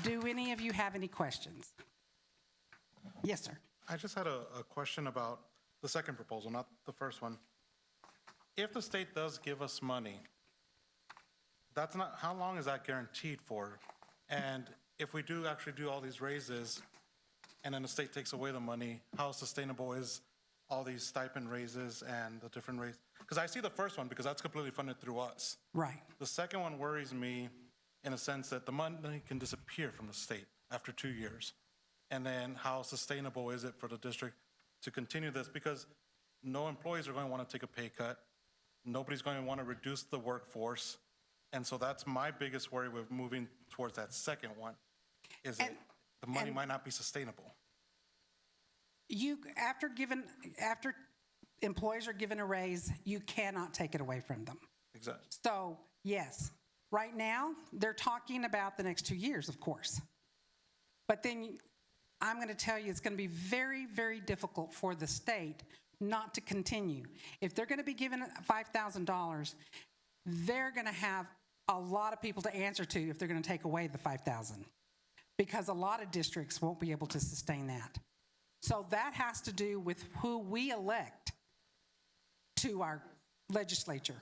Do any of you have any questions? Yes, sir. I just had a question about the second proposal, not the first one. If the state does give us money, that's not, how long is that guaranteed for? And if we do actually do all these raises, and then the state takes away the money, how sustainable is all these stipend raises and the different raises? Because I see the first one, because that's completely funded through us. Right. The second one worries me in a sense that the money can disappear from the state after 2 years. And then how sustainable is it for the district to continue this? Because no employees are going to want to take a pay cut. Nobody's going to want to reduce the workforce. And so that's my biggest worry with moving towards that second one, is that the money might not be sustainable. After employees are given a raise, you cannot take it away from them. Exactly. So, yes, right now, they're talking about the next 2 years, of course. But then I'm going to tell you, it's going to be very, very difficult for the state not to continue. If they're going to be given $5,000, they're going to have a lot of people to answer to if they're going to take away the $5,000, because a lot of districts won't be able to sustain that. So that has to do with who we elect to our legislature.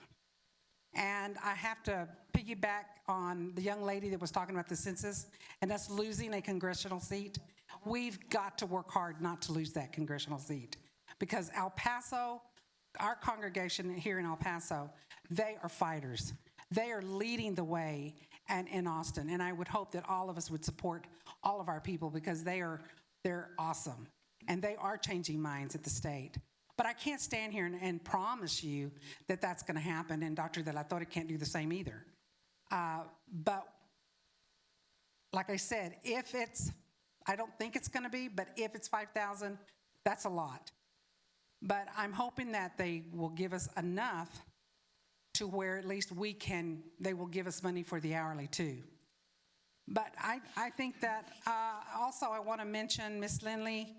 And I have to piggyback on the young lady that was talking about the census and us losing a congressional seat. We've got to work hard not to lose that congressional seat, because El Paso, our congregation here in El Paso, they are fighters. They are leading the way and in Austin. And I would hope that all of us would support all of our people, because they're awesome. And they are changing minds at the state. But I can't stand here and promise you that that's going to happen. And Dr. De La Torre can't do the same either. But like I said, I don't think it's going to be, but if it's 5,000, that's a lot. But I'm hoping that they will give us enough to where at least they will give us money for the hourly too. But I think that also I want to mention, Ms. Lindley,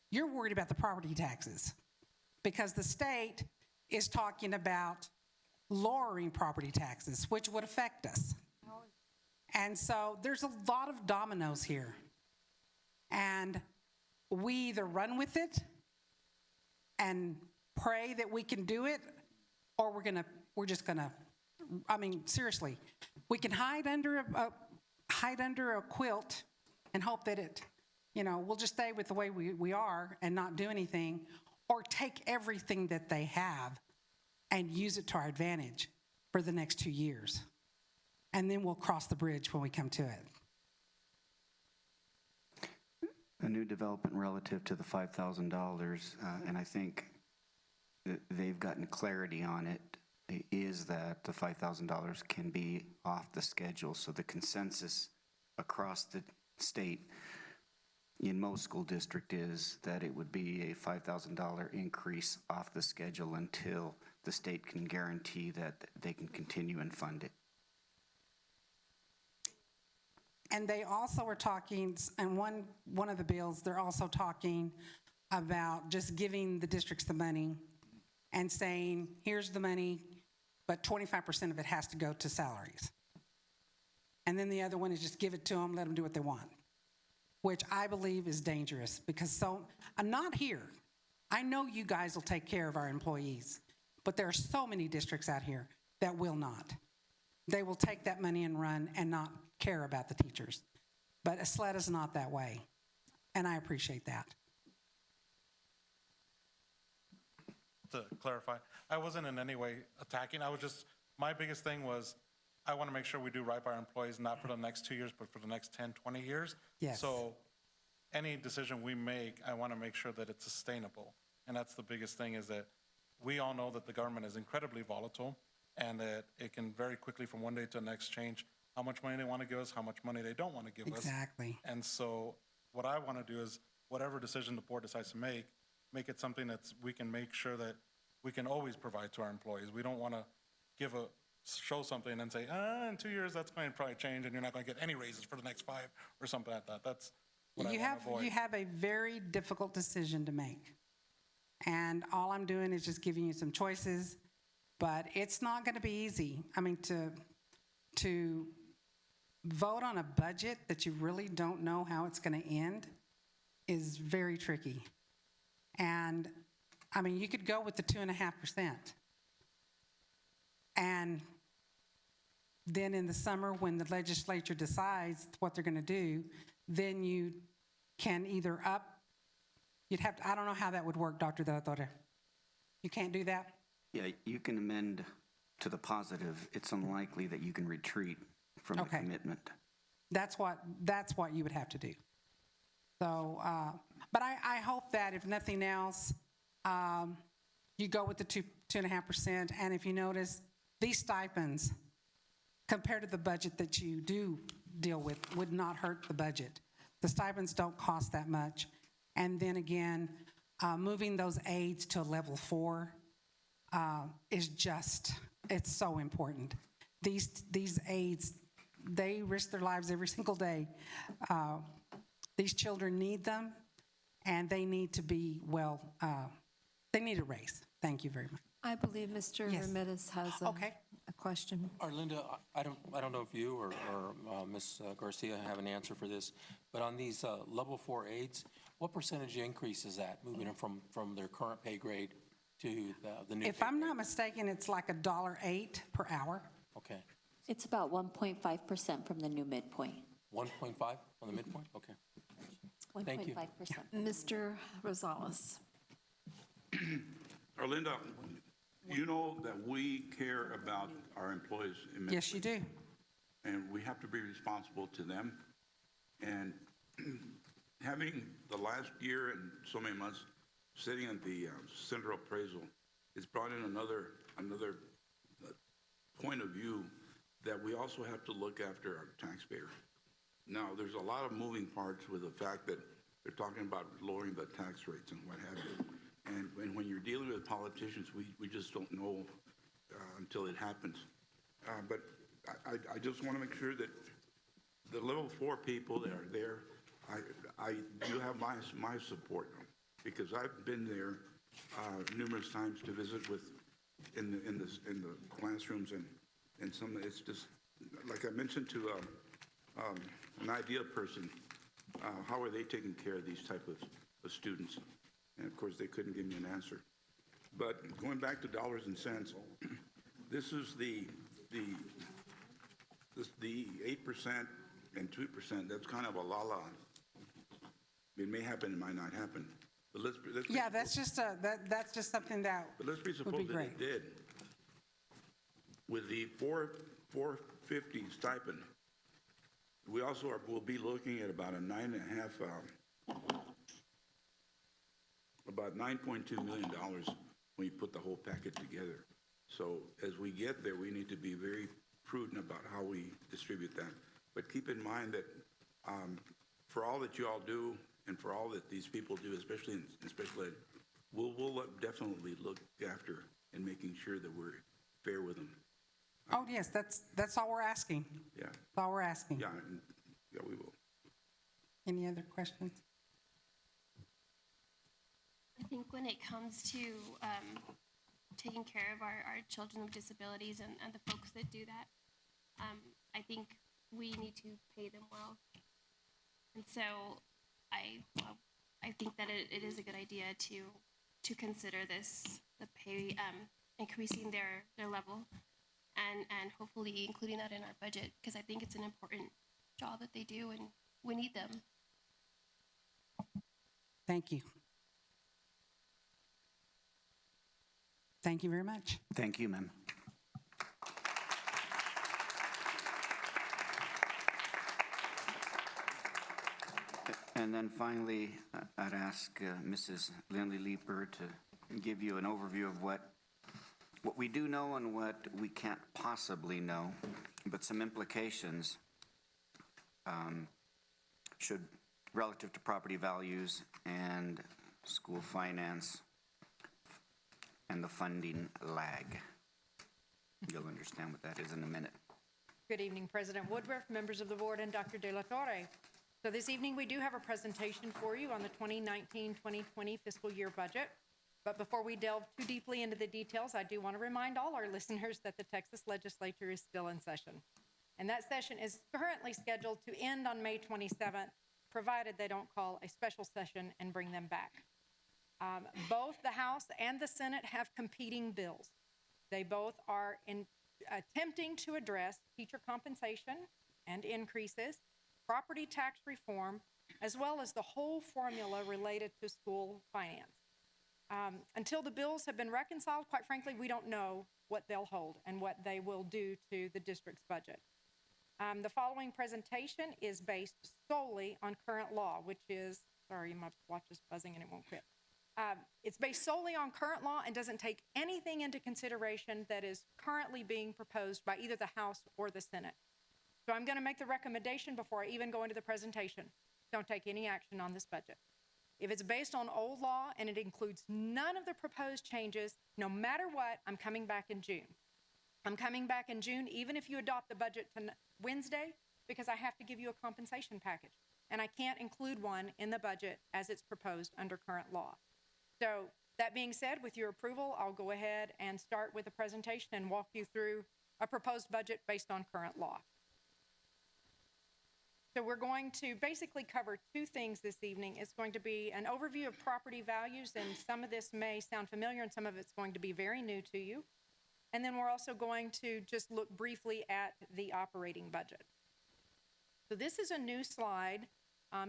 you're worried about the property taxes, because the state is talking about lowering property taxes, which would affect us. And so there's a lot of dominoes here. And we either run with it and pray that we can do it, or we're just gonna, I mean, seriously, we can hide under a quilt and hope that we'll just stay with the way we are and not do anything, or take everything that they have and use it to our advantage for the next 2 years. And then we'll cross the bridge when we come to it. A new development relative to the $5,000, and I think that they've gotten clarity on it, is that the $5,000 can be off the schedule. So the consensus across the state in most school district is that it would be a $5,000 increase off the schedule until the state can guarantee that they can continue and fund it. And they also were talking, and one of the bills, they're also talking about just giving the districts the money and saying, here's the money, but 25% of it has to go to salaries. And then the other one is just give it to them, let them do what they want, which I believe is dangerous, because I'm not here. I know you guys will take care of our employees, but there are so many districts out here that will not. They will take that money and run and not care about the teachers. But Ysleta's not that way, and I appreciate that. To clarify, I wasn't in any way attacking. My biggest thing was, I want to make sure we do right by our employees, not for the next 2 years, but for the next 10, 20 years. Yes. So any decision we make, I want to make sure that it's sustainable. And that's the biggest thing, is that we all know that the government is incredibly volatile, and that it can very quickly from one day to the next change how much money they want to give us, how much money they don't want to give us. Exactly. And so what I want to do is whatever decision the board decides to make it something that we can make sure that we can always provide to our employees. We don't want to show something and then say, in 2 years, that's going to probably change and you're not going to get any raises for the next 5 or something like that. That's what I want to avoid. You have a very difficult decision to make. And all I'm doing is just giving you some choices, but it's not going to be easy. I mean, to vote on a budget that you really don't know how it's going to end is very tricky. And, I mean, you could go with the 2.5%. And then in the summer, when the legislature decides what they're going to do, then you can either you'd have to, I don't know how that would work, Dr. De La Torre. You can't do that? Yeah, you can amend to the positive. It's unlikely that you can retreat from the commitment. That's what you would have to do. So, but I hope that if nothing else, you go with the 2.5%. And if you notice, these stipends, compared to the budget that you do deal with, would not hurt the budget. The stipends don't cost that much. And then again, moving those aides to a level 4 is it's so important. These aides, they risk their lives every single day. These children need them, and they need to be they need a raise. Thank you very much. I believe Mr. Yes. Ramirez has a question. Arlinda, I don't know if you or Ms. Garcia have an answer for this, but on these level 4 aides, what percentage increase is that, moving them from their current pay grade to the new If pay I'm grade? not mistaken, it's like $1.08 per hour. Okay. It's about 1.5% from the new midpoint. 1.5 on the midpoint? Okay. Thank you. 1.5%. Mr. Rosales. Arlinda, you know that we care about our employees immensely. Yes, you do. And we have to be responsible to them. And having the last year and so many months sitting at the central appraisal, it's brought in another point of view that we also have to look after our taxpayer. Now, there's a lot of moving parts with the fact that they're talking about lowering the tax rates and what have you. And when you're dealing with politicians, we just don't know until it happens. But I just want to make sure that the level 4 people that are there, you have my support, because I've been there numerous times to visit in the classrooms and some. It's just like I mentioned to an ideal person. How are they taking care of these type of students? And of course, they couldn't give me an answer. But going back to dollars and cents, this is the 8% and 2%. That's kind of a la-la. It may happen, it might not happen. But let's Yeah, that's just something that but let's be would be supposed that great. it did. With the 450 stipend, we also will be looking at about a about $9.2 million when you put the whole package together. So as we get there, we need to be very prudent about how we distribute that. But keep in mind that for all that you all do and for all that these people do, especially in special ed, we'll definitely look after and making sure that we're fair with them. Oh, yes, that's all we're asking. Yeah. That's all we're asking. Yeah, yeah, we will. Any other questions? I think when it comes to taking care of our children with disabilities and the folks that do that, I think we need to pay them well. And so I think that it is a good idea to consider the pay, increasing their level and hopefully including that in our budget, because I think it's an important job that they do and we need them. Thank you. Thank you very much. Thank you, ma'am. And then finally, I'd ask Mrs. Lindley Leeper to give you an overview of what we do know and what we can't possibly know, but some implications should relative to property values and school finance and the funding lag. You'll understand what that is in a minute. Good evening, President Woodruff, members of the board, and Dr. De La Torre. So this evening, we do have a presentation for you on the 2019-2020 fiscal year budget. But before we delve too deeply into the details, I do want to remind all our listeners that the Texas legislature is still in session. And that session is currently scheduled to end on May 27th, provided they don't call a special session and bring them back. Both the House and the Senate have competing bills. They both are attempting to address teacher compensation and increases, property tax reform, as well as the whole formula related to school finance. Until the bills have been reconciled, quite frankly, we don't know what they'll hold and what they will do to the district's budget. The following presentation is based solely on current law, which is, sorry, my watch is buzzing and it won't quit. It's based solely on current law and doesn't take anything into consideration that is currently being proposed by either the House or the Senate. So I'm going to make the recommendation before I even go into the presentation. Don't take any action on this budget. If it's based on old law and it includes none of the proposed changes, no matter what, I'm coming back in June. I'm coming back in June even if you adopt the budget Wednesday, because I have to give you a compensation package. And I can't include one in the budget as it's proposed under current law. So that being said, with your approval, I'll go ahead and start with the presentation and walk you through a proposed budget based on current law. So we're going to basically cover two things this evening. It's going to be an overview of property values, and some of this may sound familiar and some of it's going to be very new to you. And then we're also going to just look briefly at the operating budget. So this is a new slide.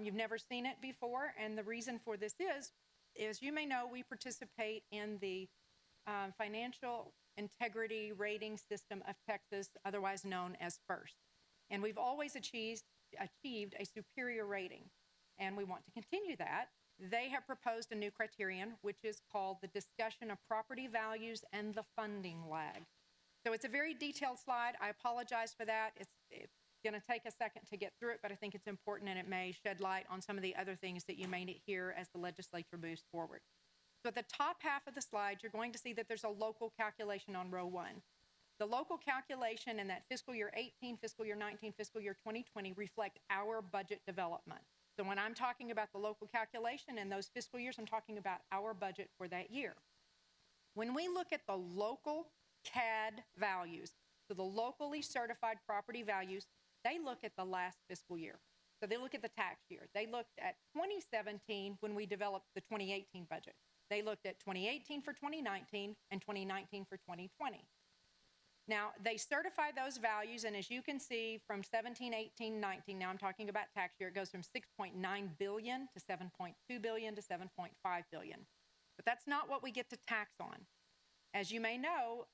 You've never seen it before, and the reason for this is, as you may know, we participate in the Financial Integrity Rating System of Texas, otherwise known as FIRST. And we've always achieved a superior rating, and we want to continue that. They have proposed a new criterion, which is called the discussion of property values and the funding lag. So it's a very detailed slide. I apologize for that. It's going to take a second to get through it, but I think it's important, and it may shed light on some of the other things that you may hear as the legislature moves forward. So at the top half of the slide, you're going to see that there's a local calculation on row 1. The local calculation in that fiscal year 18, fiscal year 19, fiscal year 2020 reflect our budget development. So when I'm talking about the local calculation in those fiscal years, I'm talking about our budget for that year. When we look at the local CAD values, so the locally certified property values, they look at the last fiscal year. So they look at the tax year. They looked at 2017 when we developed the 2018 budget. They looked at 2018 for 2019 and 2019 for 2020. Now, they certify those values, and as you can see from 17, 18, 19, now I'm talking about tax year, it goes from 6.9 billion to 7.2 billion to 7.5 billion. But that's not what we get to tax on. As you may know,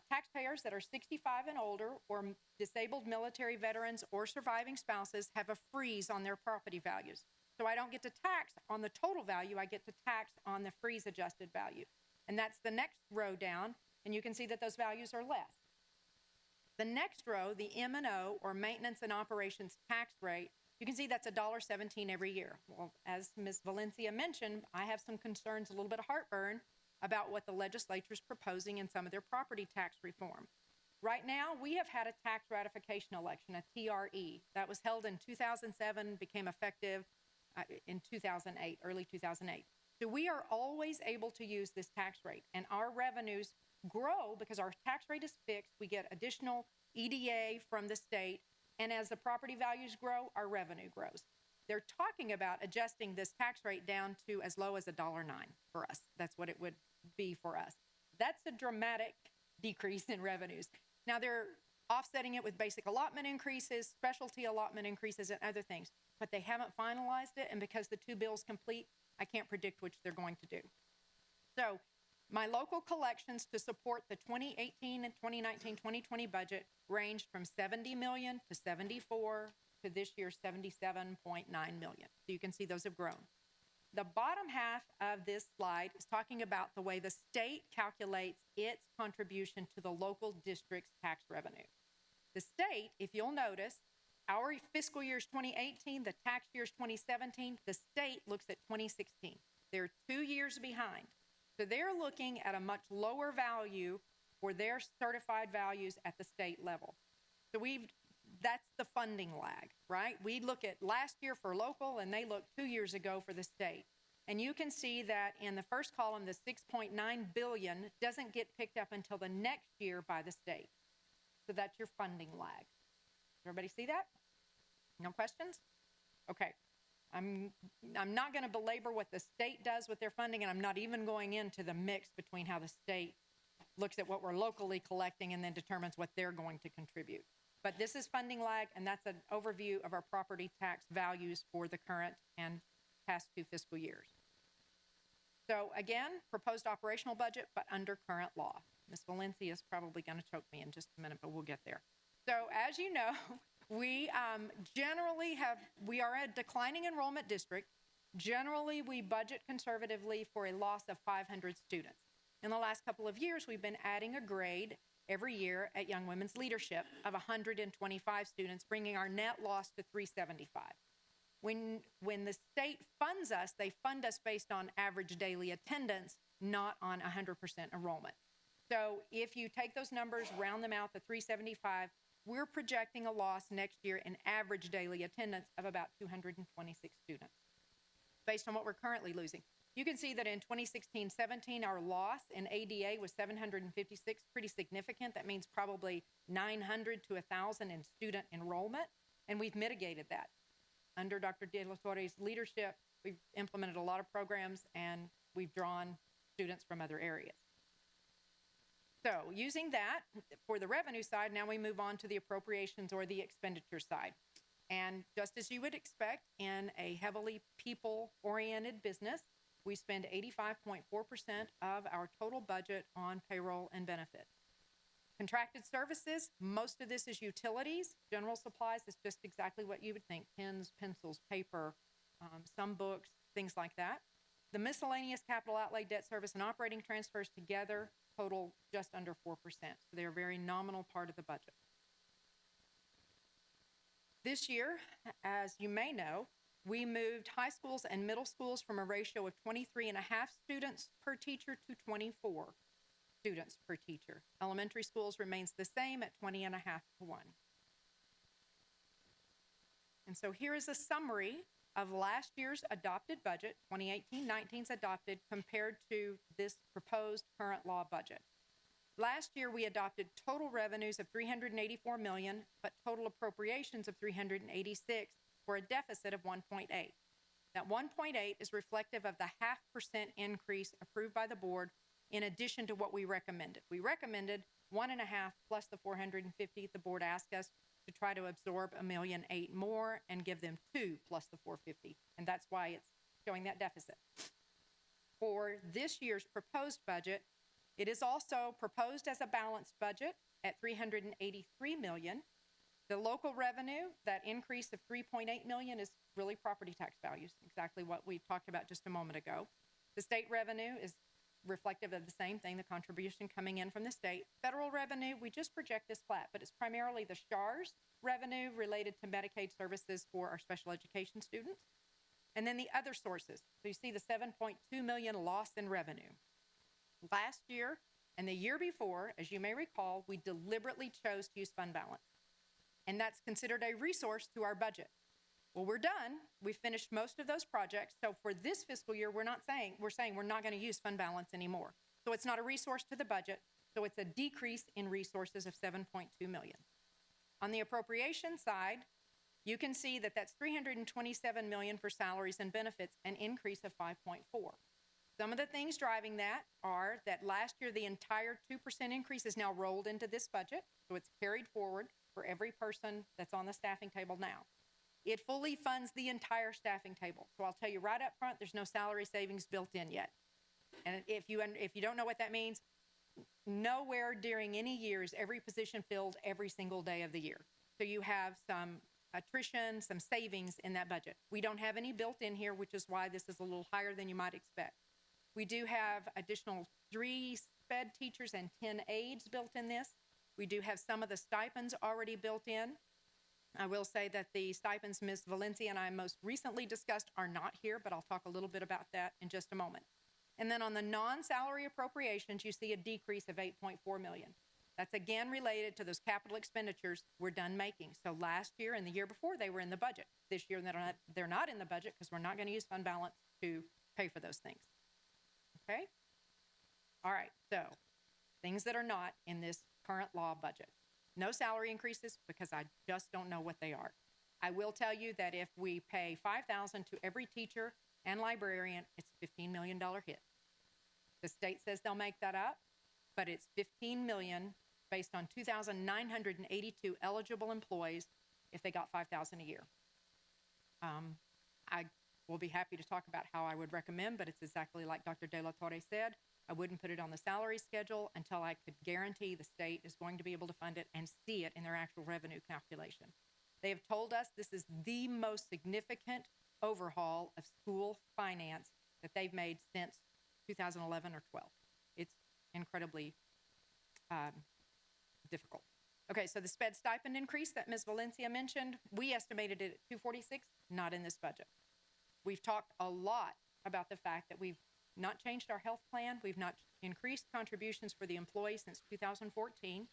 taxpayers that are 65 and older or disabled military veterans or surviving spouses have a freeze on their property values. So I don't get to tax on the total value, I get to tax on the freeze adjusted value. And that's the next row down, and you can see that those values are less. The next row, the M&O, or Maintenance and Operations Tax Rate, you can see that's $1.17 every year. Well, as Ms. Valencia mentioned, I have some concerns, a little bit of heartburn, about what the legislature is proposing in some of their property tax reform. Right now, we have had a tax ratification election, a TRE, that was held in 2007, became effective in 2008, early 2008. So we are always able to use this tax rate, and our revenues grow because our tax rate is fixed. We get additional EDA from the state, and as the property values grow, our revenue grows. They're talking about adjusting this tax rate down to as low as $1.09 for us. That's what it would be for us. That's a dramatic decrease in revenues. Now they're offsetting it with basic allotment increases, specialty allotment increases, and other things, but they haven't finalized it, and because the two bills complete, I can't predict which they're going to do. So my local collections to support the 2018 and 2019, 2020 budget ranged from 70 million to 74 to this year's 77.9 million. So you can see those have grown. The bottom half of this slide is talking about the way the state calculates its contribution to the local district's tax revenue. The state, if you'll notice, Our fiscal year is 2018, the tax year is 2017, the state looks at 2016. They're 2 years behind. So they're looking at a much lower value for their certified values at the state level. So that's the funding lag, right? We look at last year for local and they look 2 years ago for the state. And you can see that in the first column, the 6.9 billion doesn't get picked up until the next year by the state. So that's your funding lag. Everybody see that? No questions? Okay. I'm not going to belabor what the state does with their funding, and I'm not even going into the mix between how the state looks at what we're locally collecting and then determines what they're going to contribute. But this is funding lag, and that's an overview of our property tax values for the current and past 2 fiscal years. So again, proposed operational budget, but under current law. Ms. Valencia is probably going to choke me in just a minute, but we'll get there. So as you know, we are a declining enrollment district. Generally, we budget conservatively for a loss of 500 students. In the last couple of years, we've been adding a grade every year at Young Women's Leadership of 125 students, bringing our net loss to 375. When the state funds us, they fund us based on average daily attendance, not on 100% enrollment. So if you take those numbers, round them out to 375, we're projecting a loss next year in average daily attendance of about 226 students, based on what we're currently losing. You can see that in 2016-17, our loss in ADA was 756, pretty significant. That means probably 900 to 1,000 in student enrollment, and we've mitigated that. Under Dr. De La Torre's leadership, we've implemented a lot of programs, and we've drawn students from other areas. So using that for the revenue side, now we move on to the appropriations or the expenditure side. And just as you would expect in a heavily people-oriented business, we spend 85.4% of our total budget on payroll and benefits. Contracted services, most of this is utilities. General supplies is just exactly what you would think: pens, pencils, paper, some books, things like that. The miscellaneous capital outlay, debt service, and operating transfers together total just under 4%. So they're a very nominal part of the budget. This year, as you may know, we moved high schools and middle schools from a ratio of 23.5 students per teacher to 24 students per teacher. Elementary schools remains the same at 20.5 to 1. And so here is a summary of last year's adopted budget, 2018-19's adopted, compared to this proposed current law budget. Last year, we adopted total revenues of $384 million, but total appropriations of $386 for a deficit of 1.8. That 1.8 is reflective of the 0.5% increase approved by the board in addition to what we recommended. We recommended 1.5 plus the 450. The board asked us to try to absorb $1.8 million more and give them 2 plus the 450. And that's why it's showing that deficit. For this year's proposed budget, it is also proposed as a balanced budget at $383 million. The local revenue, that increase of $3.8 million, is really property tax values, exactly what we talked about just a moment ago. The state revenue is reflective of the same thing, the contribution coming in from the state. Federal revenue, we just project this flat, but it's primarily the SHARS revenue related to Medicaid services for our special education students. And then the other sources. So you see the $7.2 million loss in revenue. Last year and the year before, as you may recall, we deliberately chose to use fund balance. And that's considered a resource to our budget. Well, we're done. We finished most of those projects. So for this fiscal year, we're saying we're not going to use fund balance anymore. So it's not a resource to the budget. So it's a decrease in resources of $7.2 million. On the appropriation side, you can see that that's $327 million for salaries and benefits, an increase of 5.4. Some of the things driving that are that last year, the entire 2% increase is now rolled into this budget. So it's carried forward for every person that's on the staffing table now. It fully funds the entire staffing table. So I'll tell you right up front, there's no salary savings built in yet. And if you don't know what that means, nowhere during any year is every position filled every single day of the year. So you have some attrition, some savings in that budget. We don't have any built in here, which is why this is a little higher than you might expect. We do have additional 3 sped teachers and 10 aides built in this. We do have some of the stipends already built in. I will say that the stipends Ms. Valencia and I most recently discussed are not here, but I'll talk a little bit about that in just a moment. And then on the non-salary appropriations, you see a decrease of 8.4 million. That's again related to those capital expenditures we're done making. So last year and the year before, they were in the budget. This year, they're not in the budget because we're not going to use fund balance to pay for those things. Okay? All right, so things that are not in this current law budget. No salary increases because I just don't know what they are. I will tell you that if we pay $5,000 to every teacher and librarian, it's a $15 million hit. The state says they'll make that up, but it's $15 million based on 2,982 eligible employees if they got $5,000 a year. I will be happy to talk about how I would recommend, but it's exactly like Dr. De La Torre said. I wouldn't put it on the salary schedule until I could guarantee the state is going to be able to fund it and see it in their actual revenue calculation. They have told us this is the most significant overhaul of school finance that they've made since 2011 or 12. It's incredibly difficult. Okay, so the SPED stipend increase that Ms. Valencia mentioned, we estimated it at 246, not in this budget. We've talked a lot about the fact that we've not changed our health plan. We've not increased contributions for the employees since 2014.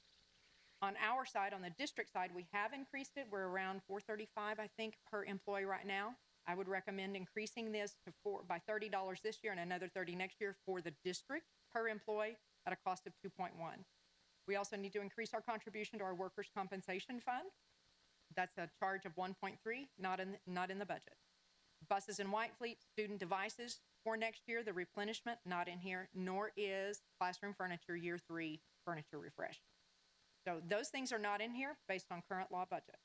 On our side, on the district side, we have increased it. We're around $435, I think, per employee right now. I would recommend increasing this to by $30 this year and another $30 next year for the district per employee at a cost of 2.1. We also need to increase our contribution to our workers' compensation fund. That's a charge of 1.3, not in the budget. Buses and White Fleet, student devices for next year, the replenishment, not in here, nor is classroom furniture year 3 furniture refresh. So those things are not in here based on current law budget.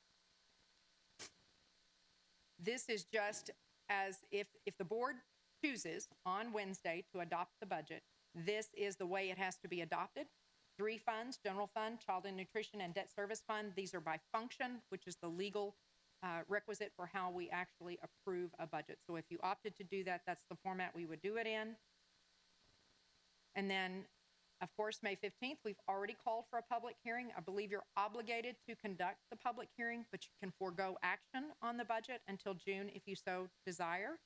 This is just as if the board chooses on Wednesday to adopt the budget, this is the way it has to be adopted. 3 funds, general fund, child and nutrition, and debt service fund. These are by function, which is the legal requisite for how we actually approve a budget. So if you opted to do that, that's the format we would do it in. And then, of course, May 15th, we've already called for a public hearing. I believe you're obligated to conduct the public hearing, but you can forego action on the budget until June if you so desire.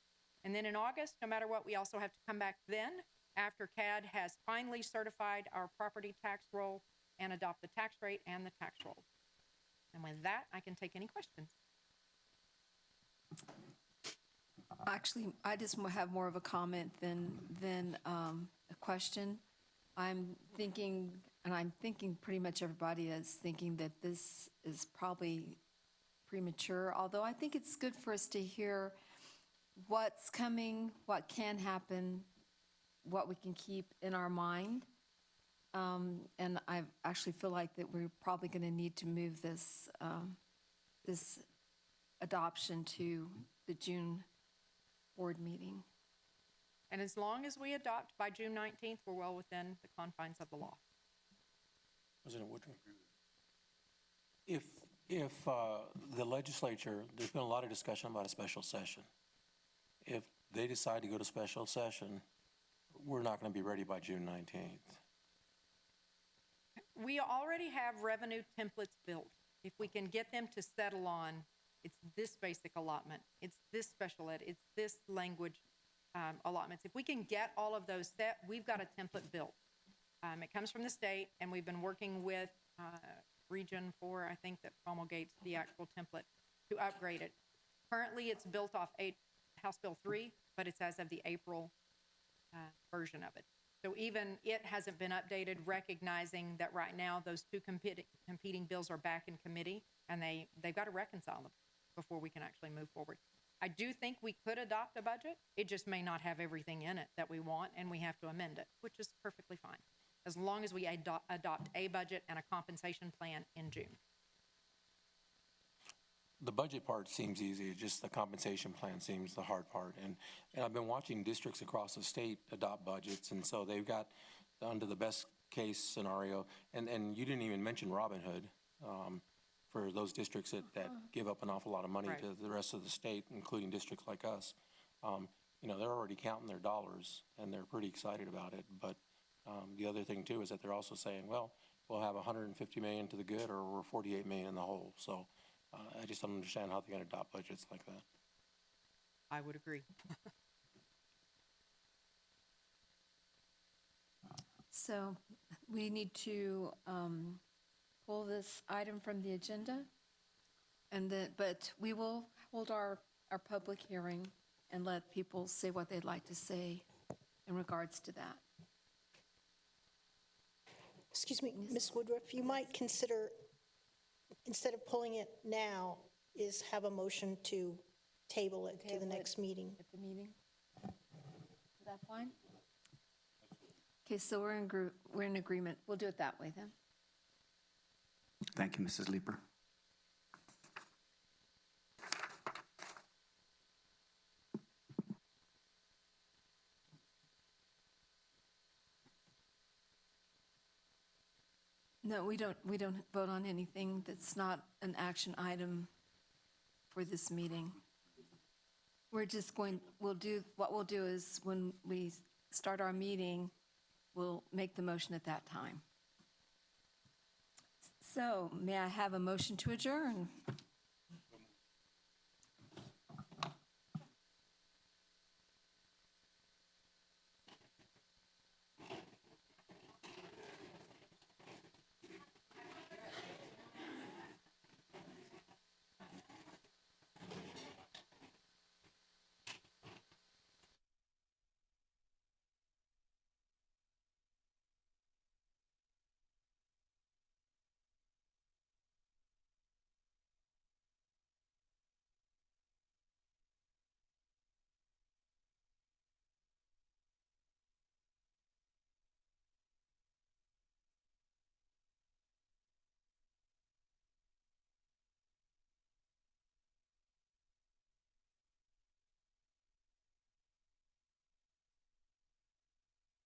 And then in August, no matter what, we also have to come back then after CAD has finally certified our property tax roll and adopt the tax rate and the tax roll. And with that, I can take any questions. Actually, I just have more of a comment than a question. I'm thinking, and I'm thinking pretty much everybody is thinking that this is probably premature, although I think it's good for us to hear what's coming, what can happen, what we can keep in our mind. And I actually feel like that we're probably going to need to move this this adoption to the June board meeting. And as long as we adopt by June 19th, we're well within the confines of the law. President Woodruff. If the legislature, there's been a lot of discussion about a special session. If they decide to go to special session, we're not going to be ready by June 19th. We already have revenue templates built. If we can get them to settle on, it's this basic allotment, it's this special ed, it's this language allotments. If we can get all of those set, we've got a template built. It comes from the state, and we've been working with Region 4, I think, that promulgates the actual template to upgrade it. Currently, it's built off House Bill 3, but it's as of the April version of it. So even it hasn't been updated, recognizing that right now those two competing bills are back in committee, and they've got to reconcile them before we can actually move forward. I do think we could adopt a budget. It just may not have everything in it that we want, and we have to amend it, which is perfectly fine, as long as we adopt a budget and a compensation plan in June. The budget part seems easy, just the compensation plan seems the hard part. And I've been watching districts across the state adopt budgets, and so they've got under the best case scenario, and you didn't even mention Robin Hood for those districts that give up an awful lot of money Right. to the rest of the state, including districts like us. You know, they're already counting their dollars, and they're pretty excited about it. But the other thing, too, is that they're also saying, well, we'll have $150 million to the good, or we're $48 million in the hole. So I just don't understand how they're going to adopt budgets like that. I would agree. So we need to pull this item from the agenda, and then, but we will hold our public hearing and let people say what they'd like to say in regards to that. Excuse me, Ms. Woodruff, you might consider, instead of pulling it now, is have a motion to table it to the Table it. next meeting. At the meeting? Is that fine? Okay, so we're in agreement. We'll do it that way then. Thank you, Mrs. Leeper. No, we don't vote on anything that's not an action item for this meeting. We're just going, what we'll do is when we start our meeting, we'll make the motion at that time. So may I have a motion to adjourn?